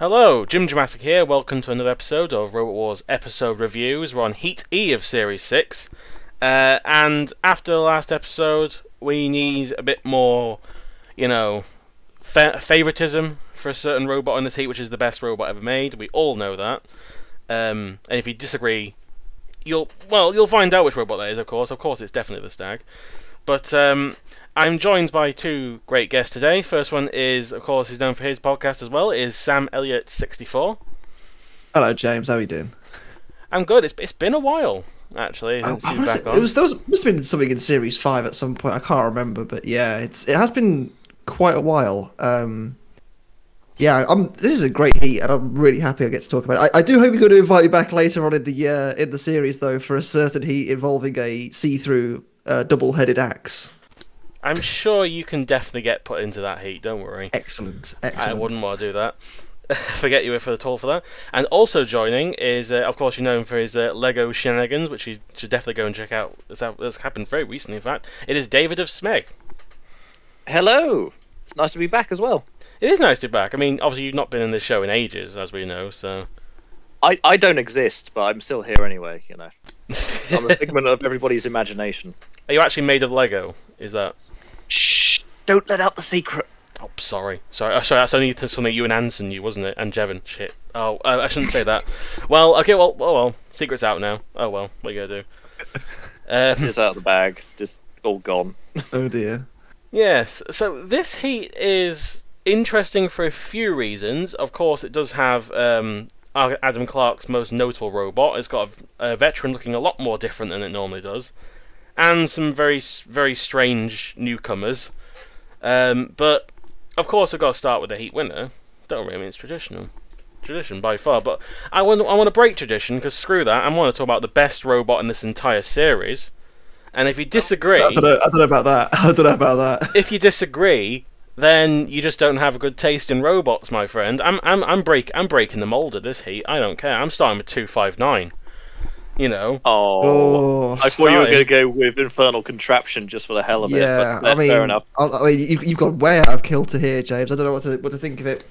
Hello, Jim Dramatic here. Welcome to another episode of Robot Wars episode reviews. We're on Heat E of Series 6. And after the last episode, we need a bit more, favoritism for a certain robot in this heat, which is the best robot ever made. We all know that. And if you disagree, you'll find out which robot that is, of course. Of course, it's definitely the Stag. But I'm joined by two great guests today. First one is, of course, he's known for his podcast as well, is Sam Elliott 64. Hello, James. How are you doing? I'm good. It's been a while, actually, since you've back on. Must have been something in Series 5 at some point. I can't remember, but yeah, it has been quite a while. This is a great heat, and I'm really happy I get to talk about it. I do hope you're going to invite me back later on in the series, though, for a certain heat involving a see-through double-headed axe. I'm sure you can definitely get put into that heat, don't worry. Excellent. I wouldn't want to do that. Forget you were at all for that. And also joining is, of course, you're known for his Lego shenanigans, which you should definitely go and check out. That's happened very recently, in fact. It is David of Smeg. Hello! It's nice to be back as well. It is nice to be back. I mean, obviously you've not been in this show in ages, as we know, so... I don't exist, but I'm still here anyway, you know. I'm a figment of everybody's imagination. Are you actually made of Lego? Is that... Shh! Don't let out the secret! Oh, sorry. That's only something you and Anson knew, wasn't it? And Jevon. Shit. Oh, I shouldn't say that. Well, okay, well. Secret's out now. Oh, well. What are you going to do? It's out of the bag. Just all gone. Oh, dear. Yes. So, this heat is interesting for a few reasons. Of course, it does have Adam Clark's most notable robot. It's got a veteran looking a lot more different than it normally does. And some very, very strange newcomers. But, of course, we've got to start with the heat winner. Don't really mean it's tradition by far. But I want to break tradition, because screw that. I want to talk about the best robot in this entire series. And if you disagree... I don't know about that. If you disagree, then you just don't have a good taste in robots, my friend. I'm breaking the mold of this heat. I don't care. I'm starting with 259. You know. Oh, I thought you were going to go with Infernal Contraption just for the hell of it. Yeah, but fair enough. You've gone way out of kilter here, James. I don't know what to think of it.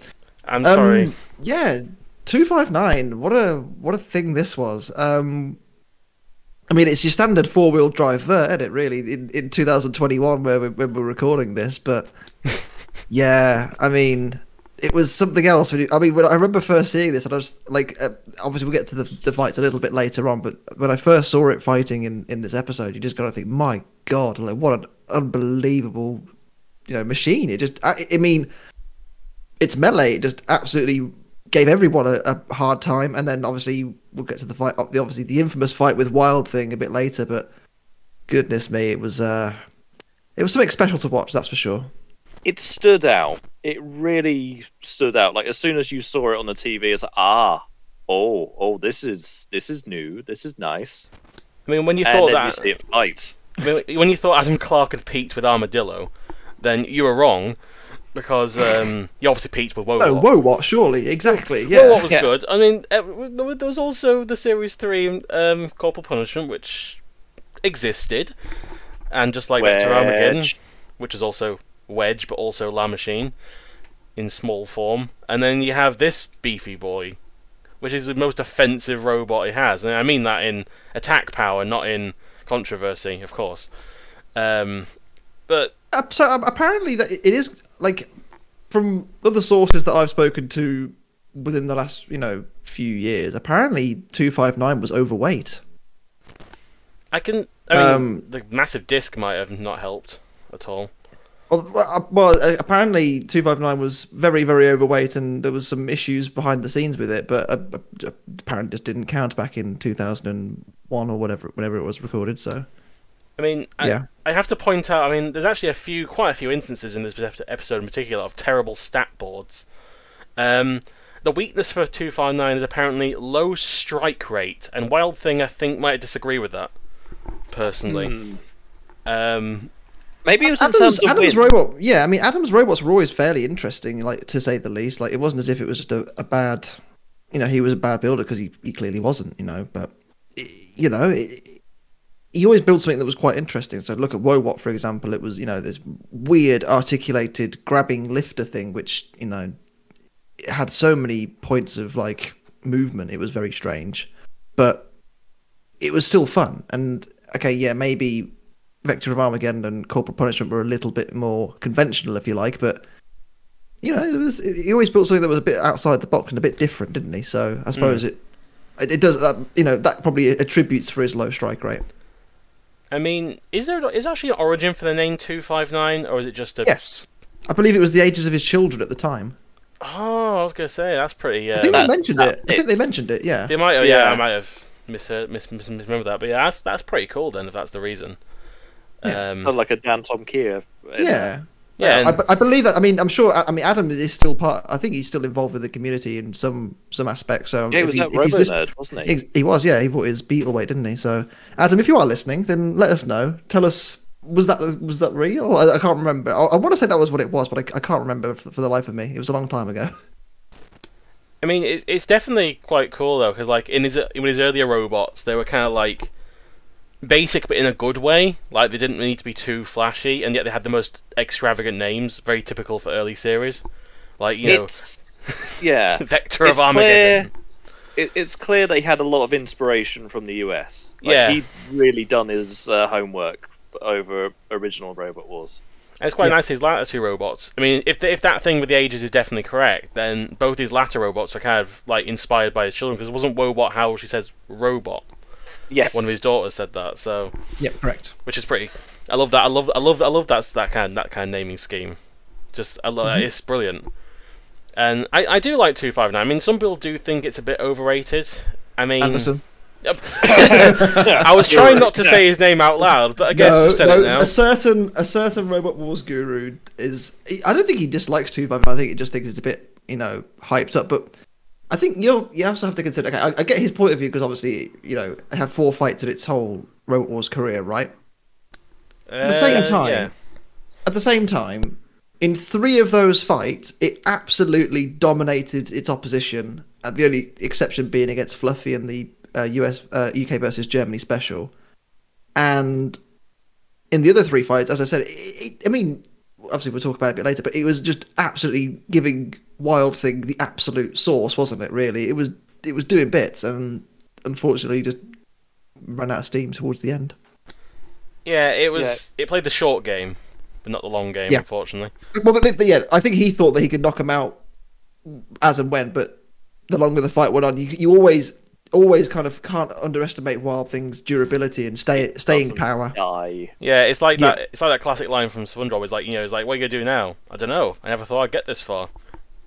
I'm sorry. Yeah, 259. What a thing this was. I mean, it's your standard four-wheel drive vert, isn't it? Really, in 2021, when we're recording this, but yeah, I mean. It was something else. When I remember first seeing this, and I was like, obviously we'll get to the fights a little bit later on, but when I first saw it fighting in this episode, you just got to think, my God, like what an unbelievable, machine. It just, I mean, it's melee. It just absolutely gave everyone a hard time, and then obviously we'll get to the fight, obviously the infamous fight with Wild Thing a bit later, but goodness me, it was something special to watch, that's for sure. It stood out. It really stood out. Like as soon as you saw it on the TV, it's like, this is new. This is nice. I mean, when you thought and then that, you see it fight. I mean, when you thought Adam Clark had peaked with Armadillo, then you were wrong, because you obviously peaked with Wowot. No, Wowot, surely, exactly. Yeah, Wowot was good. I mean, there was also the Series 3 Corporal Punishment, which existed, and just like Vector Armageddon, which is also Wedge, but also La Machine in small form. And then you have this beefy boy, which is the most offensive robot it has. And I mean that in attack power, not in controversy, of course. But so apparently that it is, like, from other sources that I've spoken to within the last few years, apparently 259 was overweight. I mean, the massive disc might have not helped at all. Well, apparently 259 was very, very overweight, and there was some issues behind the scenes with it, but apparently just didn't count back in 2001 or whenever it was recorded. So, I mean, yeah. I have to point out. I mean, there's actually quite a few instances in this episode in particular of terrible stat boards. The weakness for 259 is apparently low strike rate, and Wild Thing I think might disagree with that personally. Maybe it was Adam's robot. Yeah, I mean, Adam's robots were always fairly interesting, like to say the least. Like it wasn't as if it was just a bad, he was a bad builder, because he clearly wasn't, But he always built something that was quite interesting. So look at Wowot, for example. It was this weird articulated grabbing lifter thing, which it had so many points of like movement. It was very strange, but it was still fun. And okay, yeah, maybe Vector of Armageddon and Corporal Punishment were a little bit more conventional, if you like, but you know, he always built something that was a bit outside the box and a bit different, didn't he? So I suppose it does that. You know, that probably attributes for his low strike rate. I mean, is actually an origin for the name 259, or is it just a? Yes, I believe it was the ages of his children at the time. Oh, I was gonna say that's pretty. I think they mentioned it. I think they mentioned it. Yeah, they might. Yeah, I might have misremembered that, but yeah, that's pretty cool then if that's the reason. Yeah. Like a Dan Tom Kier. Yeah, I believe that. I mean, I'm sure. I mean, Adam is still part. I think he's still involved with the community in some aspects. So yeah, he was that Robo Nerd, wasn't he? He was. Yeah, he bought his Beetle weight, didn't he? So, Adam, if you are listening, then let us know. Tell us. Was that real? I can't remember. I want to say that was what it was, but I can't remember for the life of me. It was a long time ago. I mean, it's definitely quite cool though, because like in his earlier robots, they were kind of like basic, but in a good way. Like they didn't need to be too flashy, and yet they had the most extravagant names, very typical for early series. Like yeah, Vector of Armageddon. It's clear they had a lot of inspiration from the US. He'd really done his homework over original Robot Wars. And it's quite nice his latter two robots. I mean, if that thing with the ages is definitely correct, then both his latter robots are kind of like inspired by his children, because it wasn't Wobot how she says robot. Yes, one of his daughters said that. So yeah, correct. Which is pretty. I love that. I love that kind of naming scheme. Just I love it's brilliant. And I do like 259. I mean, some people do think it's a bit overrated. I mean, Anderson. I was trying not to say his name out loud, but I guess we've said it now. A certain Robot Wars guru is. I don't think he dislikes 259. I think he just thinks it's a bit, hyped up. But I think you also have to consider. Okay, I get his point of view because obviously, it had 4 fights in its whole Robot Wars career, right? At the same time, in 3 of those fights, it absolutely dominated its opposition. The only exception being against Fluffy and the UK versus Germany special. And in the other 3 fights, as I said, I mean, obviously we'll talk about it a bit later, but it was just absolutely giving Wild Thing the absolute sauce, wasn't it? Really, it was doing bits, and unfortunately, just ran out of steam towards the end. Yeah, it was. Yeah. It played the short game, but not the long game, unfortunately. Well, but yeah, I think he thought that he could knock him out as and when, but the longer the fight went on, you always kind of can't underestimate Wild Thing's durability and staying power. Yeah, it's like that. It's like that classic line from SpongeBob. It's like, it's like, what are you gonna do now? I don't know. I never thought I'd get this far.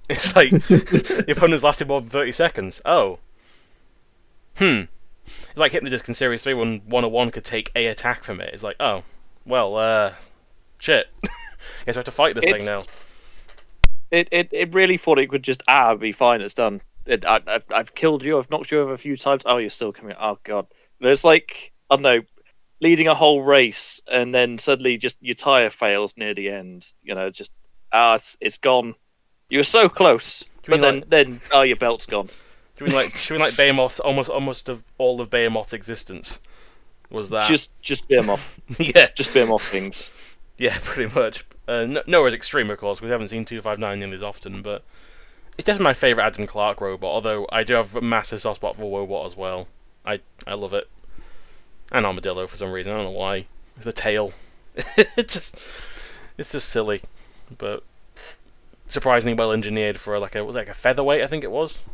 It's like the opponent's lasted more than 30 seconds. Oh, it's like Hypnodisc in Series 3 when 101 could take a attack from it. It's like, oh, well, shit. Guess we have to fight this thing now. It really thought it could just be fine. It's done. I've killed you. I've knocked you over a few times. Oh, you're still coming. Oh god. There's like, I don't know, leading a whole race and then suddenly just your tire fails near the end. Just it's gone. You were so close, but then your belt's gone. Do you mean like Behemoth? Almost of all of Behemoth's existence was that just Behemoth? Yeah, just Behemoth things. Yeah, pretty much. Nowhere as extreme, of course, because we haven't seen 259 nearly as often, but it's definitely my favourite Adam Clark robot, although I do have a massive soft spot for Wobot as well. I love it. And Armadillo for some reason, I don't know why. The tail. it's just silly. But surprisingly well engineered for like a featherweight, I think it was.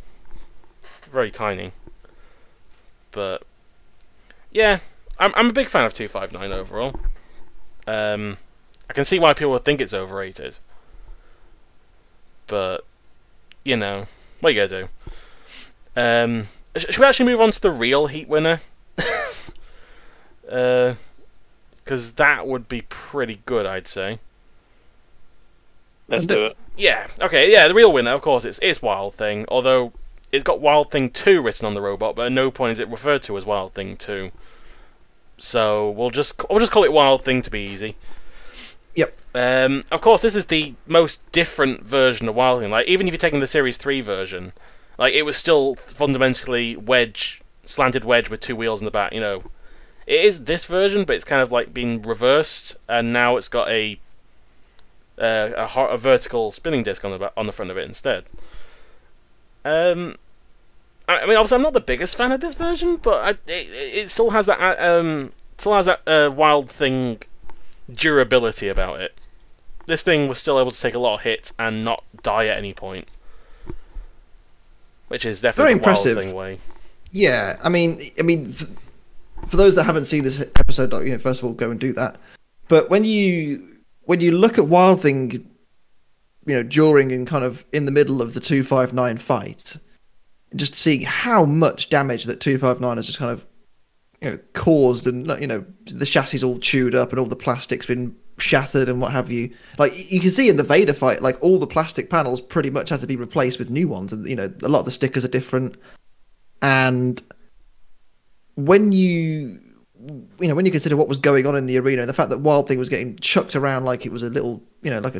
Very tiny. But yeah, I'm a big fan of 259 overall. I can see why people would think it's overrated. But what are you gonna do? Should we actually move on to the real heat winner? Because that would be pretty good, I'd say. Let's do it. Yeah, okay, yeah, the real winner, of course, it's Wild Thing, although it's got Wild Thing 2 written on the robot, but at no point is it referred to as Wild Thing 2. So we'll just call it Wild Thing to be easy. Yep. Of course, this is the most different version of Wild Thing. Like, even if you're taking the Series 3 version, like, it was still fundamentally slanted wedge with 2 wheels in the back, It is this version, but it's kind of like been reversed, and now it's got a vertical spinning disc on the front of it instead. I mean, obviously, I'm not the biggest fan of this version, but it still has that Wild Thing durability about it. This thing was still able to take a lot of hits and not die at any point, which is definitely the Wild Thing way. Yeah, I mean, for those that haven't seen this episode, first of all, go and do that. But when you look at Wild Thing, during and kind of in the middle of the 259 fight, just seeing how much damage that 259 has just kind of caused, and the chassis all chewed up and all the plastic's been shattered and what have you. Like, you can see in the Vader fight, like, all the plastic panels pretty much had to be replaced with new ones, and a lot of the stickers are different. And when you consider what was going on in the arena, the fact that Wild Thing was getting chucked around like it was a little, like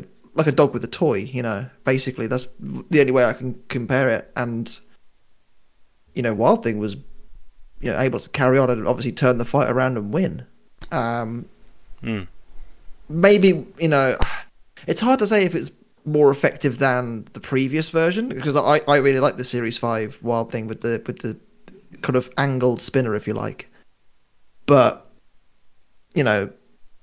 a dog with a toy, basically, that's the only way I can compare it. And Wild Thing was able to carry on and obviously turn the fight around and win. Maybe it's hard to say if it's more effective than the previous version, because I really like the Series 5 Wild Thing with the kind of angled spinner, if you like. But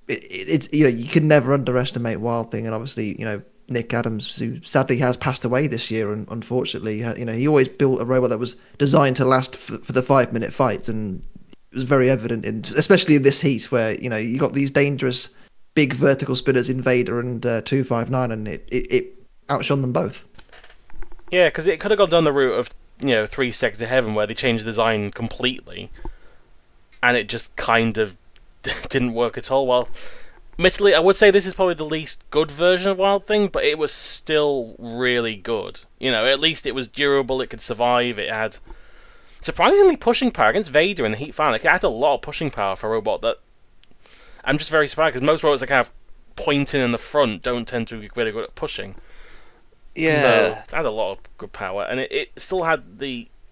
it's you can never underestimate Wild Thing, and obviously Nick Adams, who sadly has passed away this year, and unfortunately, he always built a robot that was designed to last for the 5-minute fights, and it was very evident especially in this heat where you got these dangerous big vertical spinners in Vader and 259, and it outshone them both. Yeah, because it could have gone down the route of 3 Seconds of Heaven, where they changed the design completely, and it just kind of didn't work at all. Well, admittedly, I would say this is probably the least good version of Wild Thing, but it was still really good. At least it was durable, it could survive, it had surprisingly pushing power against Vader in the heat final. It had a lot of pushing power for a robot that I'm just very surprised, because most robots that kind of pointing in the front don't tend to be very good at pushing. Yeah. So it had a lot of good power, and it still had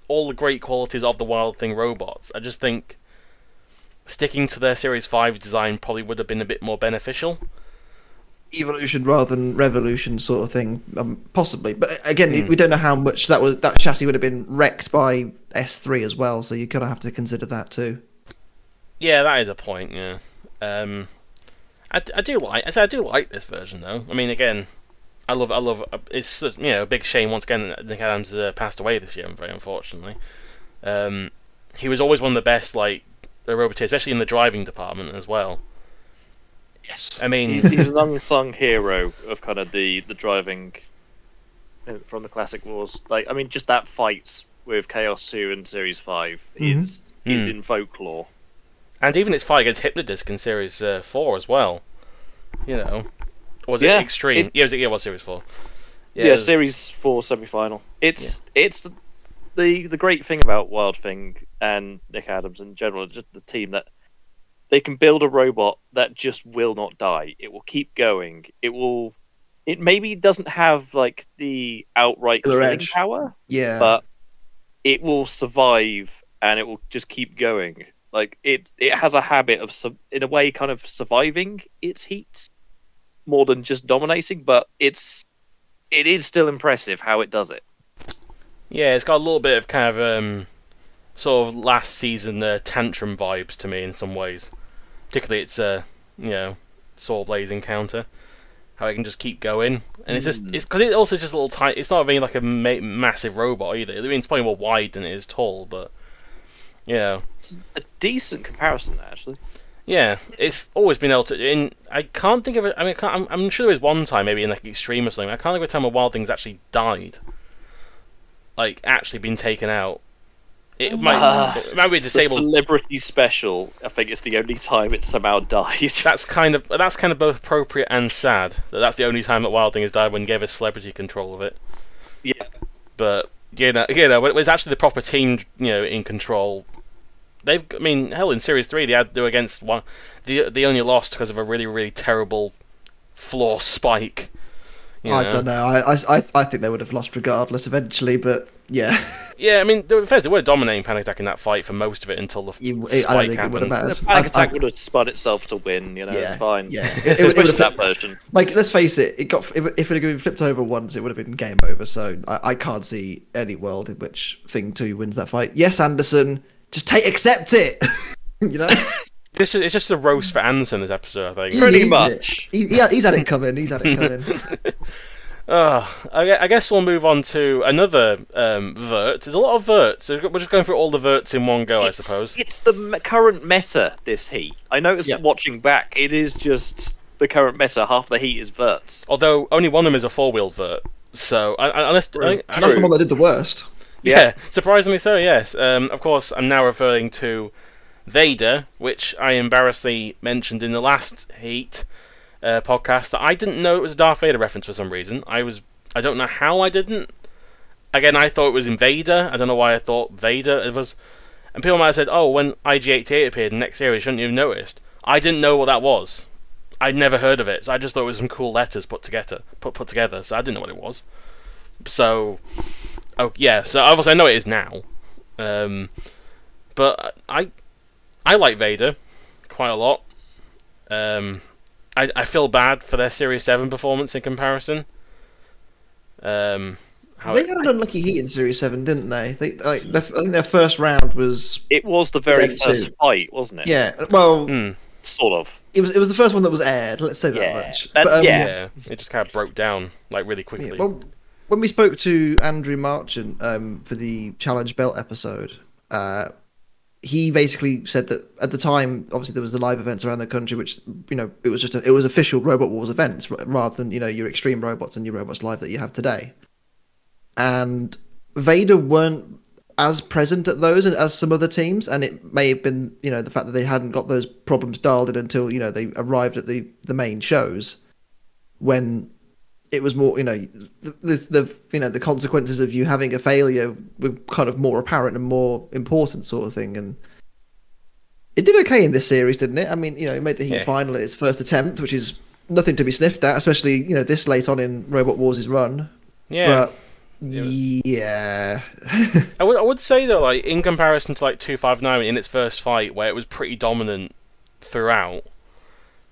all the great qualities of the Wild Thing robots. I just think sticking to their Series 5 design probably would have been a bit more beneficial. Evolution rather than revolution sort of thing, possibly. But again, we don't know how much that chassis would have been wrecked by S3 as well, so you kind of have to consider that too. Yeah, that is a point. Yeah, I do like this version though. I mean, again, I love. It's a big shame once again that Nick Adams passed away this year, very unfortunately. He was always one of the best roboteers, especially in the driving department as well. Yes, I mean, he's an unsung hero of kind of the driving from the classic wars. Just that fight with Chaos 2 and Series 5 is in folklore. And even its fight against Hypnodisc in Series 4 as well. Was it Extreme? It was Series 4. Yeah, Series 4 semi-final. It's the great thing about Wild Thing and Nick Adams in general, just the team, that they can build a robot that just will not die. It will keep going. It maybe doesn't have the outright killing power, but it will survive and it will just keep going. It has a habit of in a way kind of surviving its heats more than just dominating, but it is still impressive how it does it. Yeah, it's got a little bit of kind of sort of last season tantrum vibes to me in some ways. Particularly its Saw Blaze encounter, how it can just keep going, and it's because it's also just a little tight. It's not really like a massive robot either. I mean, it's probably more wide than it is tall, but it's a decent comparison actually. Yeah, it's always been able to. I can't think of it. I mean, I'm sure there was one time, maybe in Extreme or something. I can't think of a time where Wild Thing's actually died, actually been taken out. It might be disabled. The Celebrity Special, I think it's the only time it somehow died. That's kind of both appropriate and sad. That's the only time that Wild Thing has died, when he gave us Celebrity control of it. Yeah. But when it was actually the proper team, in control. Hell, in Series 3 they had to do against one. They only lost because of a really, really terrible floor spike. I don't know. I think they would have lost regardless eventually, but yeah. Yeah, I mean, they were dominating Panic Attack in that fight for most of it until the I don't spike think it would have happened. mattered. The Panic Attack would have spun itself to win, it's fine. Yeah, Especially that version. Like, let's face it, if it had been flipped over once, it would have been game over. So I can't see any world in which Thing 2 wins that fight. Yes, Anderson, just accept it. It's just a roast for Anderson this episode, I think. Pretty much. He's had it coming. I guess we'll move on to another vert. There's a lot of verts. We're just going through all the verts in one go, I suppose. It's the current meta, this heat. I noticed watching back, it is just the current meta. Half the heat is verts. Although only one of them is a 4-wheel vert. So, unless... And that's the one that did the worst. Yeah, surprisingly so, yes. Of course, I'm now referring to Vader, which I embarrassingly mentioned in the last heat podcast that I didn't know it was a Darth Vader reference for some reason. I don't know how I didn't. Again, I thought it was Invader. I don't know why I thought Vader. It was, and people might have said, "Oh, when IG-88 appeared in the next series, shouldn't you have noticed?" I didn't know what that was. I'd never heard of it, so I just thought it was some cool letters put together. So I didn't know what it was. So, so obviously I know it is now. But I like Vader quite a lot. I feel bad for their Series 7 performance in comparison. They had an unlucky heat in Series 7, didn't they? I think their first round was... It was the very first fight, wasn't it? Yeah, well... Sort of. It was the first one that was aired, let's say that much. It just kind of broke down really quickly. Yeah, well, when we spoke to Andrew Marchant for the Challenge Belt episode, he basically said that at the time, obviously there was the live events around the country, which it was official Robot Wars events rather than your Extreme Robots and your Robots Live that you have today. And Vader weren't as present at those as some other teams, and it may have been the fact that they hadn't got those problems dialed in until they arrived at the main shows, when it was more the consequences of you having a failure were kind of more apparent and more important sort of thing. And it did okay in this series, didn't it? I mean, it made the heat final at its first attempt, which is nothing to be sniffed at, especially this late on in Robot Wars' run. Yeah. But yeah. I would say though, like in comparison to like 259 in its first fight, where it was pretty dominant throughout,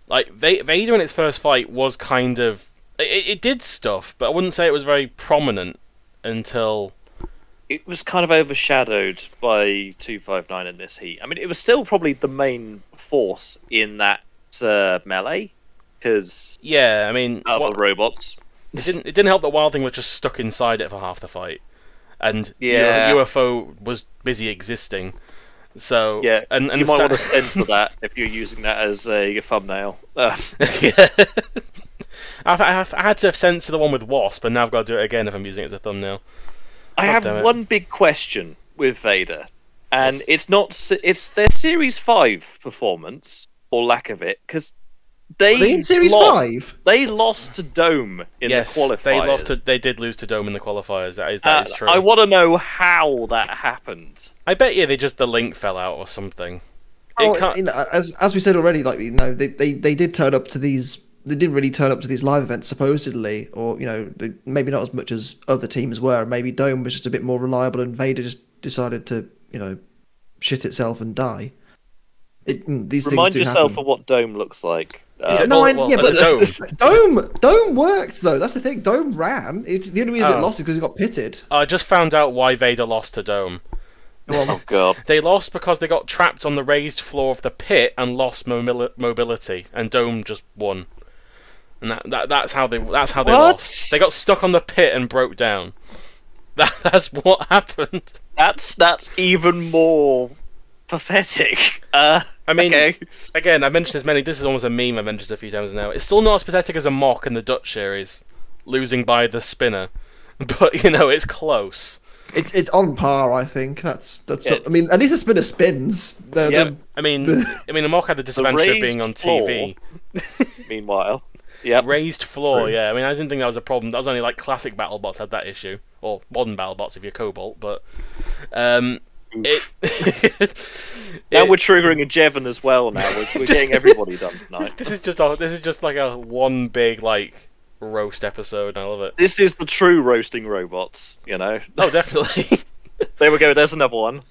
like Vader in its first fight was kind of it did stuff, but I wouldn't say it was very prominent until it was kind of overshadowed by 259 in this heat. I mean, it was still probably the main force in that melee, because I mean, other robots. It didn't help that Wild Thing was just stuck inside it for half the fight, and UFO was busy existing. So and you might want to censor that if you're using that as a thumbnail. Yeah. I had to censor the one with Wasp, and now I've got to do it again if I'm using it as a thumbnail. I have one big question with Vader, and it's their Series 5 performance, or lack of it, because they in Series 5? They lost to Dome in the qualifiers. They did lose to Dome in the qualifiers. That is true. I want to know how that happened. I bet you the link fell out or something. As we said already, they did turn up to these. They didn't really turn up to these live events supposedly, or maybe not as much as other teams were. Maybe Dome was just a bit more reliable, and Vader just decided to shit itself and die. Remind yourself of what Dome looks like. But Dome worked though. That's the thing. Dome ran. The only reason it lost is because it got pitted. I just found out why Vader lost to Dome. Oh god! They lost because they got trapped on the raised floor of the pit and lost mobility, and Dome just won. And that's how they lost. They got stuck on the pit and broke down. That's what happened. That's even more pathetic. I mean, again, I've mentioned this is almost a meme I've mentioned a few times now. It's still not as pathetic as a mock in the Dutch series, losing by the spinner, but it's close. It's on par, I think. I mean, at least the spinner spins. I mean, the mock had the disadvantage of being on TV. Meanwhile, raised floor. Yeah, I mean, I didn't think that was a problem. That was only like classic BattleBots had that issue, or modern BattleBots if you're Cobalt. But now we're triggering a Jevon as well. Now we're getting everybody done tonight. This is just like a one big roast episode. And I love it. This is the true roasting robots. Oh, definitely. There we go. There's another one.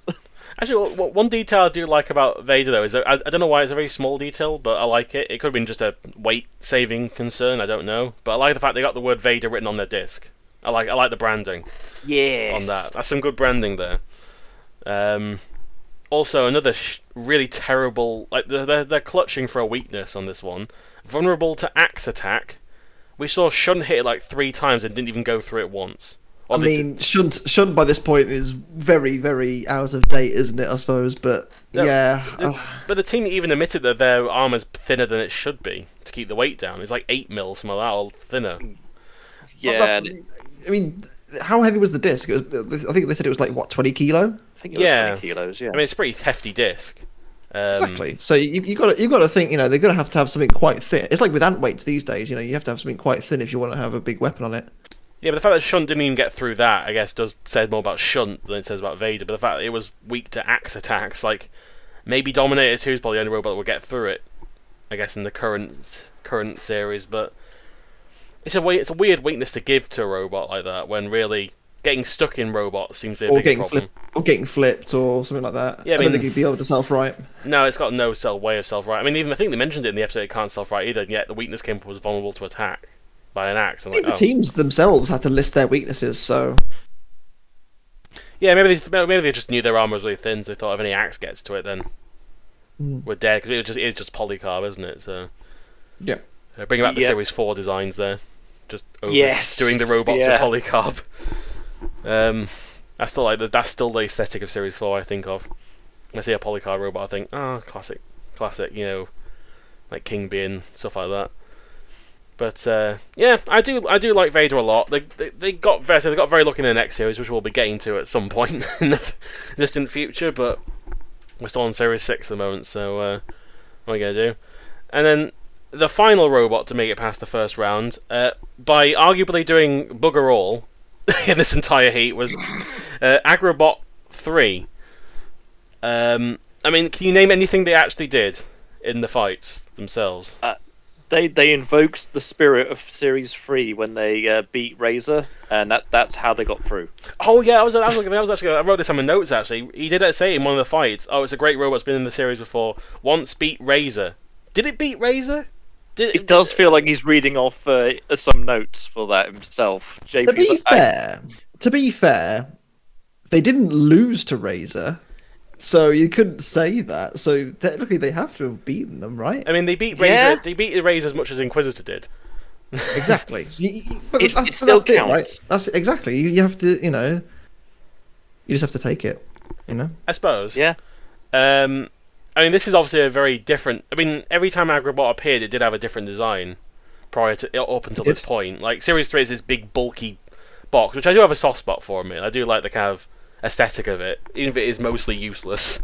Actually, one detail I do like about Vader, though, is that I don't know why it's a very small detail, but I like it. It could have been just a weight-saving concern, I don't know. But I like the fact they got the word Vader written on their disc. I like the branding. Yes. On that. That's some good branding there. Also, another really terrible... Like, they're clutching for a weakness on this one. Vulnerable to axe attack. We saw Shunt hit it like 3 times and didn't even go through it once. I mean, Shunt by this point is very, very out of date, isn't it, I suppose? But, yeah. But the team even admitted that their armor's thinner than it should be to keep the weight down. It's like 8 mil, something like that, or thinner. Yeah. I mean, how heavy was the disc? I think they said it was like, what, 20 kilo? I think it was 20 kilos, yeah. I mean, it's a pretty hefty disc. Exactly. So you've got to think, they're going to have something quite thin. It's like with ant weights these days, you have to have something quite thin if you want to have a big weapon on it. Yeah, but the fact that Shunt didn't even get through that, I guess, says more about Shunt than it says about Vader. But the fact that it was weak to axe attacks, like, maybe Dominator 2 is probably the only robot that will get through it, I guess, in the current series. But it's a weird weakness to give to a robot like that, when really getting stuck in robots seems to be a big problem. Or getting flipped or something like that. Yeah, I don't think you'd be able to self-right. No, it's got no way of self-right. I mean, I think they mentioned it in the episode it can't self-right either, and yet the weakness came was vulnerable to attack by an axe. I think the teams themselves had to list their weaknesses, so... Yeah, maybe they just knew their armor was really thin, so they thought if any axe gets to it, then we're dead, because it's just polycarb, isn't it? So yeah. Bringing back the Series 4 designs there. Just doing the robots with polycarb. That's still the aesthetic of Series 4 I think of. When I see a polycarb robot, I think, classic, like King being stuff like that. But yeah, I do like Vader a lot. They got very lucky in the next series, which we'll be getting to at some point in the distant future. But we're still on Series 6 at the moment, so what are we gonna do? And then the final robot to make it past the first round, by arguably doing bugger all in this entire heat, was Agrabot 3. I mean, can you name anything they actually did in the fights themselves? They invoked the spirit of Series 3 when they beat Razor, and that's how they got through. I wrote this on my notes actually. He did say in one of the fights, "Oh, it's a great robot. It's been in the series before. Once beat Razor." Did it beat Razor? It does feel like he's reading off some notes for that himself. To be fair, they didn't lose to Razor. So you couldn't say that. So technically, they have to have beaten them, right? I mean, they beat Razor. Yeah. They beat Razor as much as Inquisitor did. Exactly. But it still counts, right? That's exactly. You have to, you just have to take it, I suppose. Yeah. I mean, this is obviously a very different. I mean, every time Agrabot appeared, it did have a different design up until this point. Like Series 3 is this big bulky box, which I do have a soft spot for. I do like the kind of aesthetic of it, even if it is mostly useless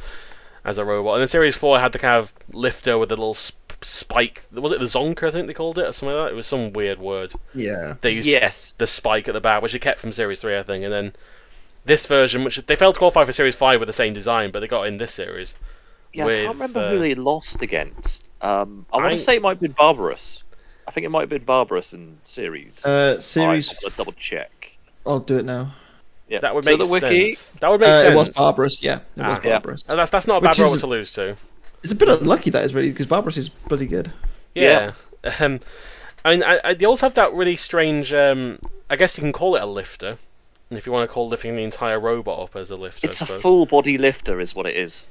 as a robot. And then Series 4 had the kind of lifter with the little spike. Was it the Zonker, I think they called it, or something like that? It was some weird word. Yeah. They used the spike at the back, which they kept from Series 3, I think. And then this version, which they failed to qualify for Series 5 with the same design, but they got in this series. Yeah, I can't remember who they lost against. I want to say it might have been Barbarous. I think it might have been Barbarous in Series 5. I'll double check. I'll do it now. Yeah. That would make sense. That would make sense. It was Barbarous, yeah. It was Barbarous. Yeah. That's not a bad robot to lose to. It's a bit unlucky, that is, really, because Barbarous is bloody good. Yeah. I mean, they also have that really strange... I guess you can call it a lifter, if you want to call lifting the entire robot up as a lifter. It's a full-body lifter, is what it is.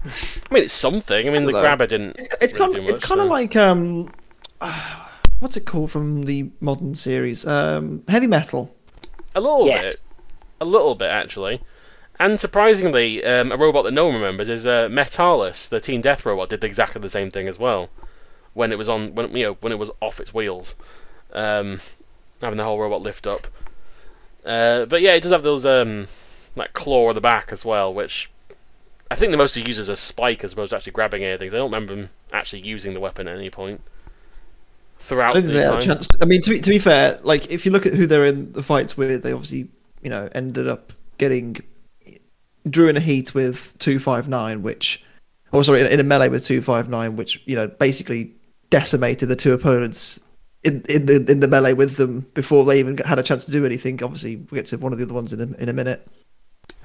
I mean, it's something. I mean, the grabber didn't. It's kind of like what's it called from the modern series? Heavy Metal. A little bit actually. And surprisingly, a robot that no one remembers is Metallus, the Team Death robot, did exactly the same thing as well. When it was off its wheels, having the whole robot lift up. But yeah, it does have those like claw at the back as well, which I think they mostly use as a spike as opposed to actually grabbing anything. I don't remember them actually using the weapon at any point throughout the time. I mean, to be fair, like if you look at who they're in the fights with, they obviously ended up drew in a heat with 259, in a melee with 259, which basically decimated the two opponents in the melee with them before they even had a chance to do anything. Obviously, we'll get to one of the other ones in a minute.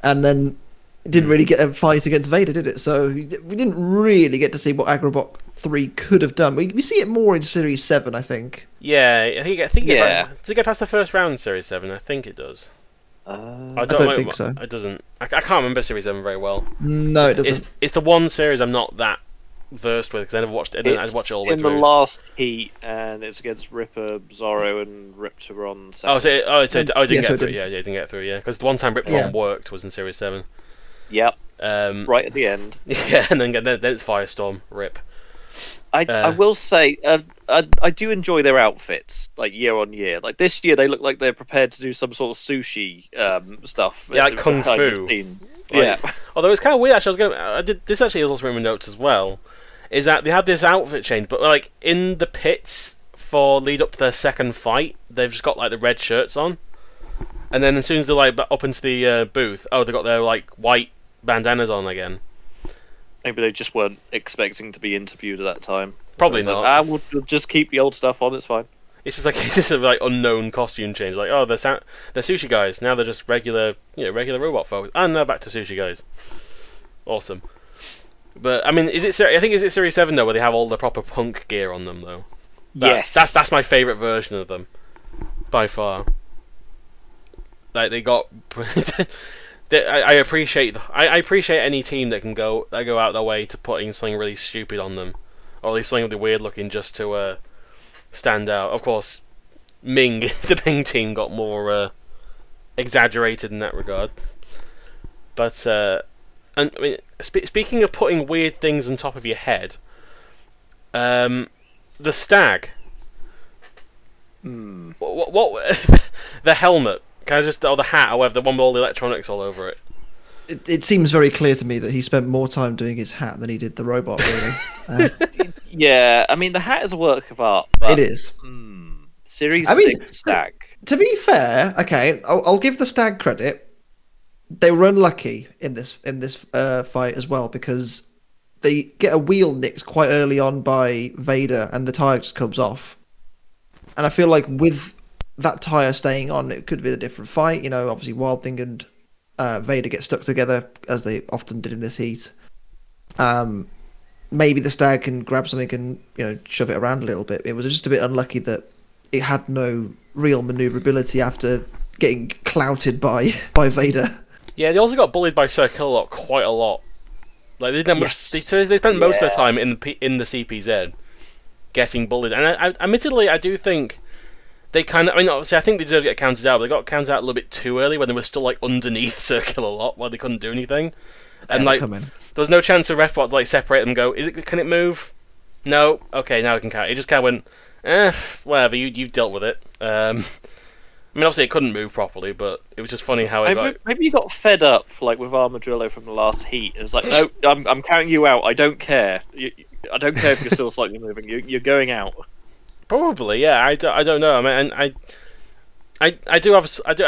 and then it didn't really get a fight against Vader, did it? So we didn't really get to see what Agrabah 3 could have done. We see it more in Series 7, I think. Yeah, I think does it get past the first round in Series 7? I think it does. I don't think so. It doesn't. I can't remember Series 7 very well. No, it doesn't. It's the one series I'm not that versed with, because I never watched it. I watched it all the way in through. The last heat, and it's against Ripper, Zorro, and Ripteron. I didn't get through. Did. Yeah, didn't get through. Yeah, because the one time Ripteron worked was in Series 7. Yep. Right at the end. Yeah, and then it's Firestorm. Rip. I will say, I do enjoy their outfits, like year on year. Like this year, they look like they're prepared to do some sort of sushi stuff. Yeah, like kung fu. Yeah. Although it's kind of weird. Actually, this actually is also in my notes as well. Is that they had this outfit change, but like in the pits for lead up to their second fight, they've just got like the red shirts on, and then as soon as they're like up into the booth, they got their like white bandanas on again. Maybe they just weren't expecting to be interviewed at that time. Probably so not. Like, we'll just keep the old stuff on. It's fine. It's just a like unknown costume change. Like, they're sushi guys. Now they're just regular robot folks. And now back to sushi guys. Awesome. But I mean, I think is it Series 7 though, where they have all the proper punk gear on them though? Yes. That's my favourite version of them, by far. Like they got. I appreciate any team that go out their way to putting something really stupid on them, or at least something really weird looking just to stand out. Of course, the Ming team got more exaggerated in that regard. But and I mean, speaking of putting weird things on top of your head, the stag. What the helmet? Or the hat, or whatever, the one with all the electronics all over it. It seems very clear to me that he spent more time doing his hat than he did the robot, really. Yeah, I mean, the hat is a work of art. But, it is. Series 6 stag. To be fair, okay, I'll give the stag credit. They were unlucky in this fight as well, because they get a wheel nicked quite early on by Vader, and the tire just comes off. And I feel like with that tire staying on, it could have been a different fight. You know, obviously Wild Thing and Vader get stuck together, as they often did in this heat. Maybe the stag can grab something and shove it around a little bit. It was just a bit unlucky that it had no real maneuverability after getting clouted by Vader. Yeah, they also got bullied by Sir Kilowog quite a lot. Like they didn't have much. They spent most of their time in the CPZ getting bullied, and admittedly, I do think. They kind of, I mean, obviously, I think they deserve to get counted out, but they got counted out a little bit too early when they were still, like, underneath Sir Kilowog while they couldn't do anything. And, like, there was no chance for Refbot to, like, separate them and go, can it move? No? Okay, now it can count. It just kind of went, whatever, you've dealt with it. I mean, obviously, it couldn't move properly, but it was just funny how it got... Maybe you got fed up, like, with Armadillo from the last heat, and it's like, no, I'm counting you out, I don't care. I don't care if you're still slightly moving, you're going out. Probably, yeah. I don't know. I mean, I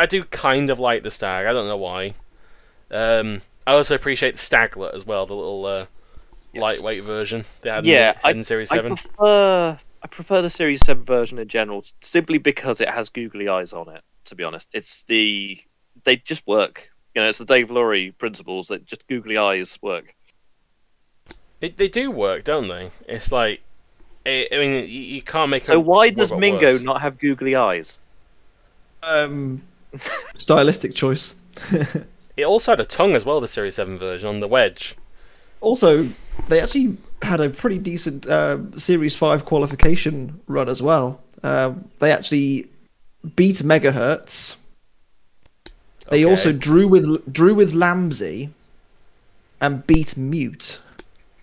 do kind of like the stag. I don't know why. I also appreciate the staglet as well, the little lightweight version they had in Series 7. I prefer the Series 7 version in general, simply because it has googly eyes on it. To be honest, they just work. It's the Dave Laurie principles that just googly eyes work. They do work, don't they? It's like. I mean, you can't make. So why does Mingo not have googly eyes? Stylistic choice. It also had a tongue as well, the Series 7 version on the wedge. Also, they actually had a pretty decent Series 5 qualification run as well. They actually beat Megahertz. They also drew with Lamsey and beat Mute.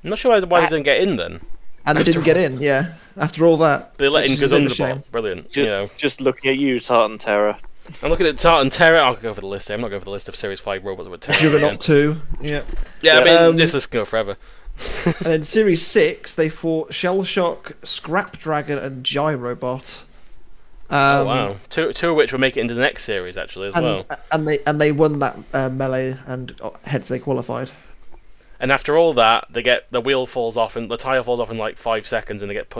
I'm not sure why they didn't get in then. And they didn't get in, yeah. After all that. They let in Gazundabot. Brilliant. Just looking at you, Tartan Terror. I'm looking at Tartan Terror. I'll go for the list. I'm not going for the list of Series 5 robots with Terror. Juggernaut 2, yeah. Yeah, I mean, this list can go forever. And then Series 6, they fought Shellshock, Scrap Dragon, and Gyrobot. Oh wow! Two of which will make it into the next series actually as well. And they won that melee, and hence they qualified. And after all that, the wheel falls off and the tire falls off in like 5 seconds, and they get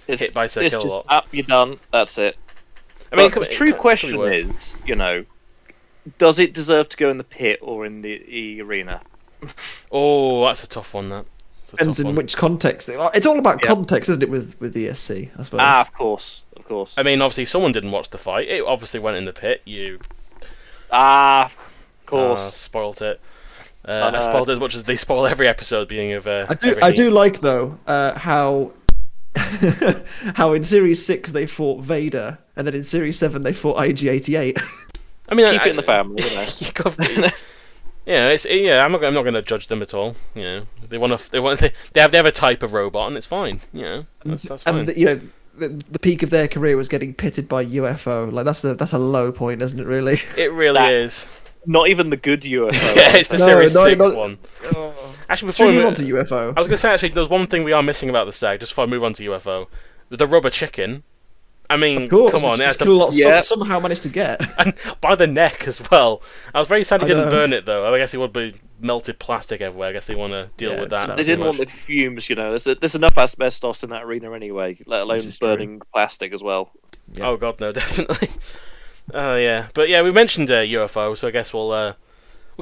hit by Sir Kilowog. Up, you're done. That's it. I mean, the true question is, Does it deserve to go in the pit or in the arena? Oh, that's a tough one. That Depends in which context. It's all about context, isn't it? With ESC, I suppose. Of course. I mean, obviously, someone didn't watch the fight. It obviously went in the pit. You. Of course. Spoilt it. I spoiled it as much as they spoil every episode. Being of. I do like though how how in Series 6 they fought Vader, and then in Series 7 they fought IG-88. I mean, keep it in the family, you know. I'm not going to judge them at all. You know, they have a type of robot, and it's fine. You know, that's fine. And you know, the peak of their career was getting pitted by UFO. Like that's a low point, isn't it? Really, it really is. Not even the good UFO. Yeah, it's the Series 6 one. Actually, before we move on to UFO, I was going to say actually, there's one thing we are missing about the stag. Just before I move on to UFO, the rubber chicken. I mean, of course, come on, somehow managed to get and by the neck as well. I was very sad he didn't burn it though. I guess it would be melted plastic everywhere. I guess they want to deal with that. They didn't want the fumes, you know. There's enough asbestos in that arena anyway, let alone burning plastic as well. Yeah. Oh god, no, definitely. Yeah, but yeah, we mentioned UFO, so I guess we'll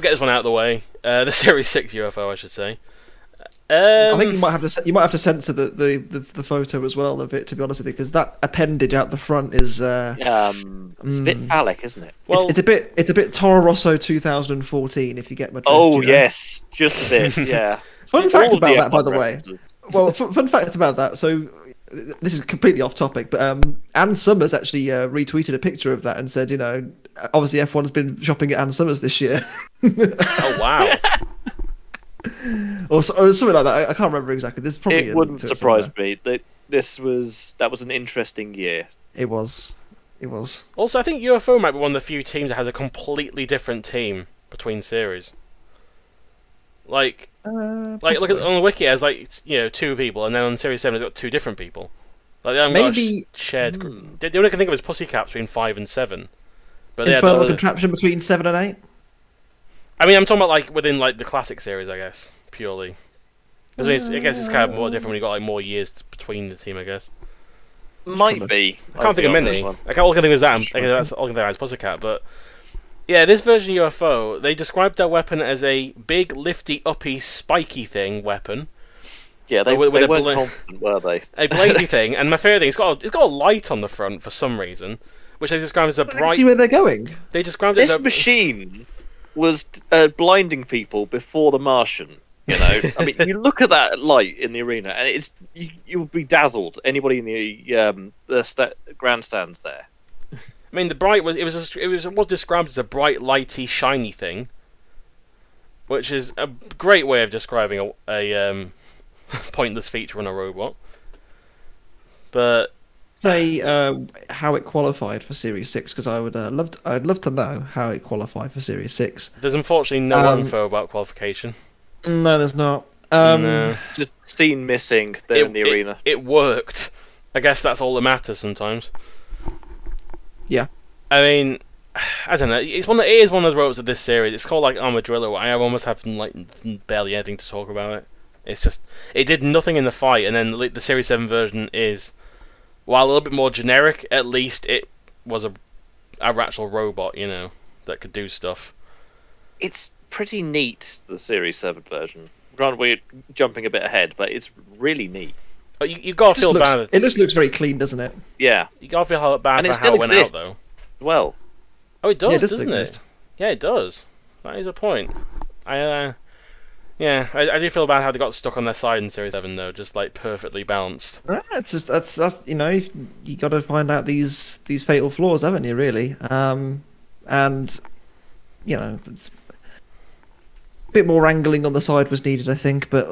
get this one out of the way. The Series 6 UFO, I should say. I think you might have to censor the photo as well of it, to be honest with you, because that appendage out the front is it's a bit phallic, isn't it? Well, it's a bit Toro Rosso 2014, if you get my drift. Oh yes, just a bit, yeah. Fun fact about that, by the way. Well, fun fact about that. So this is completely off topic, but Ann Summers actually retweeted a picture of that and said, you know, obviously F1's been shopping at Ann Summers this year. Oh wow. Or something like that. I can't remember exactly. There's probably it wouldn't surprise me. That was an interesting year. It was. Also, I think UFO might be one of the few teams that has a completely different team between series. Like look at on the wiki, it has two people, and then on Series 7 it's got two different people. Like they haven't got a shared. The only I can think of is Pussycat between 5 and 7. But Infernal Contraption between 7 and 8. I mean, I'm talking about within the classic series, I guess, purely. Because I guess it's kind of more different when you got more years between the team, I guess. Might be. I can't think of many. All I can think of is that. That's all I can think of is Pussycat. But yeah, this version of UFO, they described their weapon as a big, lifty, uppy, spiky weapon. Yeah, they weren't confident, were they? A blazy thing, and my favourite thing, it's got a light on the front for some reason, which they described as a bright. I see where they're going. They described this machine was blinding people before The Martian. You know, I mean, you look at that light in the arena, and you would be dazzled. Anybody in the grandstands there. I mean, the bright was described as a bright, lighty, shiny thing, which is a great way of describing a pointless feature on a robot. But say how it qualified for Series 6, because I'd love to know how it qualified for Series 6. There's unfortunately no info about qualification. No, there's not. No. Just scene missing there in the arena. It worked. I guess that's all that matters sometimes. Yeah. I mean, I don't know. It is one of the robots of this series. It's called Armadillo. I almost have barely anything to talk about it. It's just it did nothing in the fight, and then the Series 7 version is, while a little bit more generic, at least it was a actual robot, that could do stuff. It's pretty neat, the Series 7 version. Granted, we're jumping a bit ahead, but it's really neat. But you gotta feel bad. It just looks very clean, doesn't it? Yeah. You gotta feel bad and for how it went out, though. Well. Oh, it does, yeah, doesn't it? Yeah, it does. That is a point. I do feel bad how they got stuck on their side in Series 7, though, just perfectly balanced. It's just that's you got to find out these fatal flaws, haven't you? Really, and it's a bit more wrangling on the side was needed, I think, but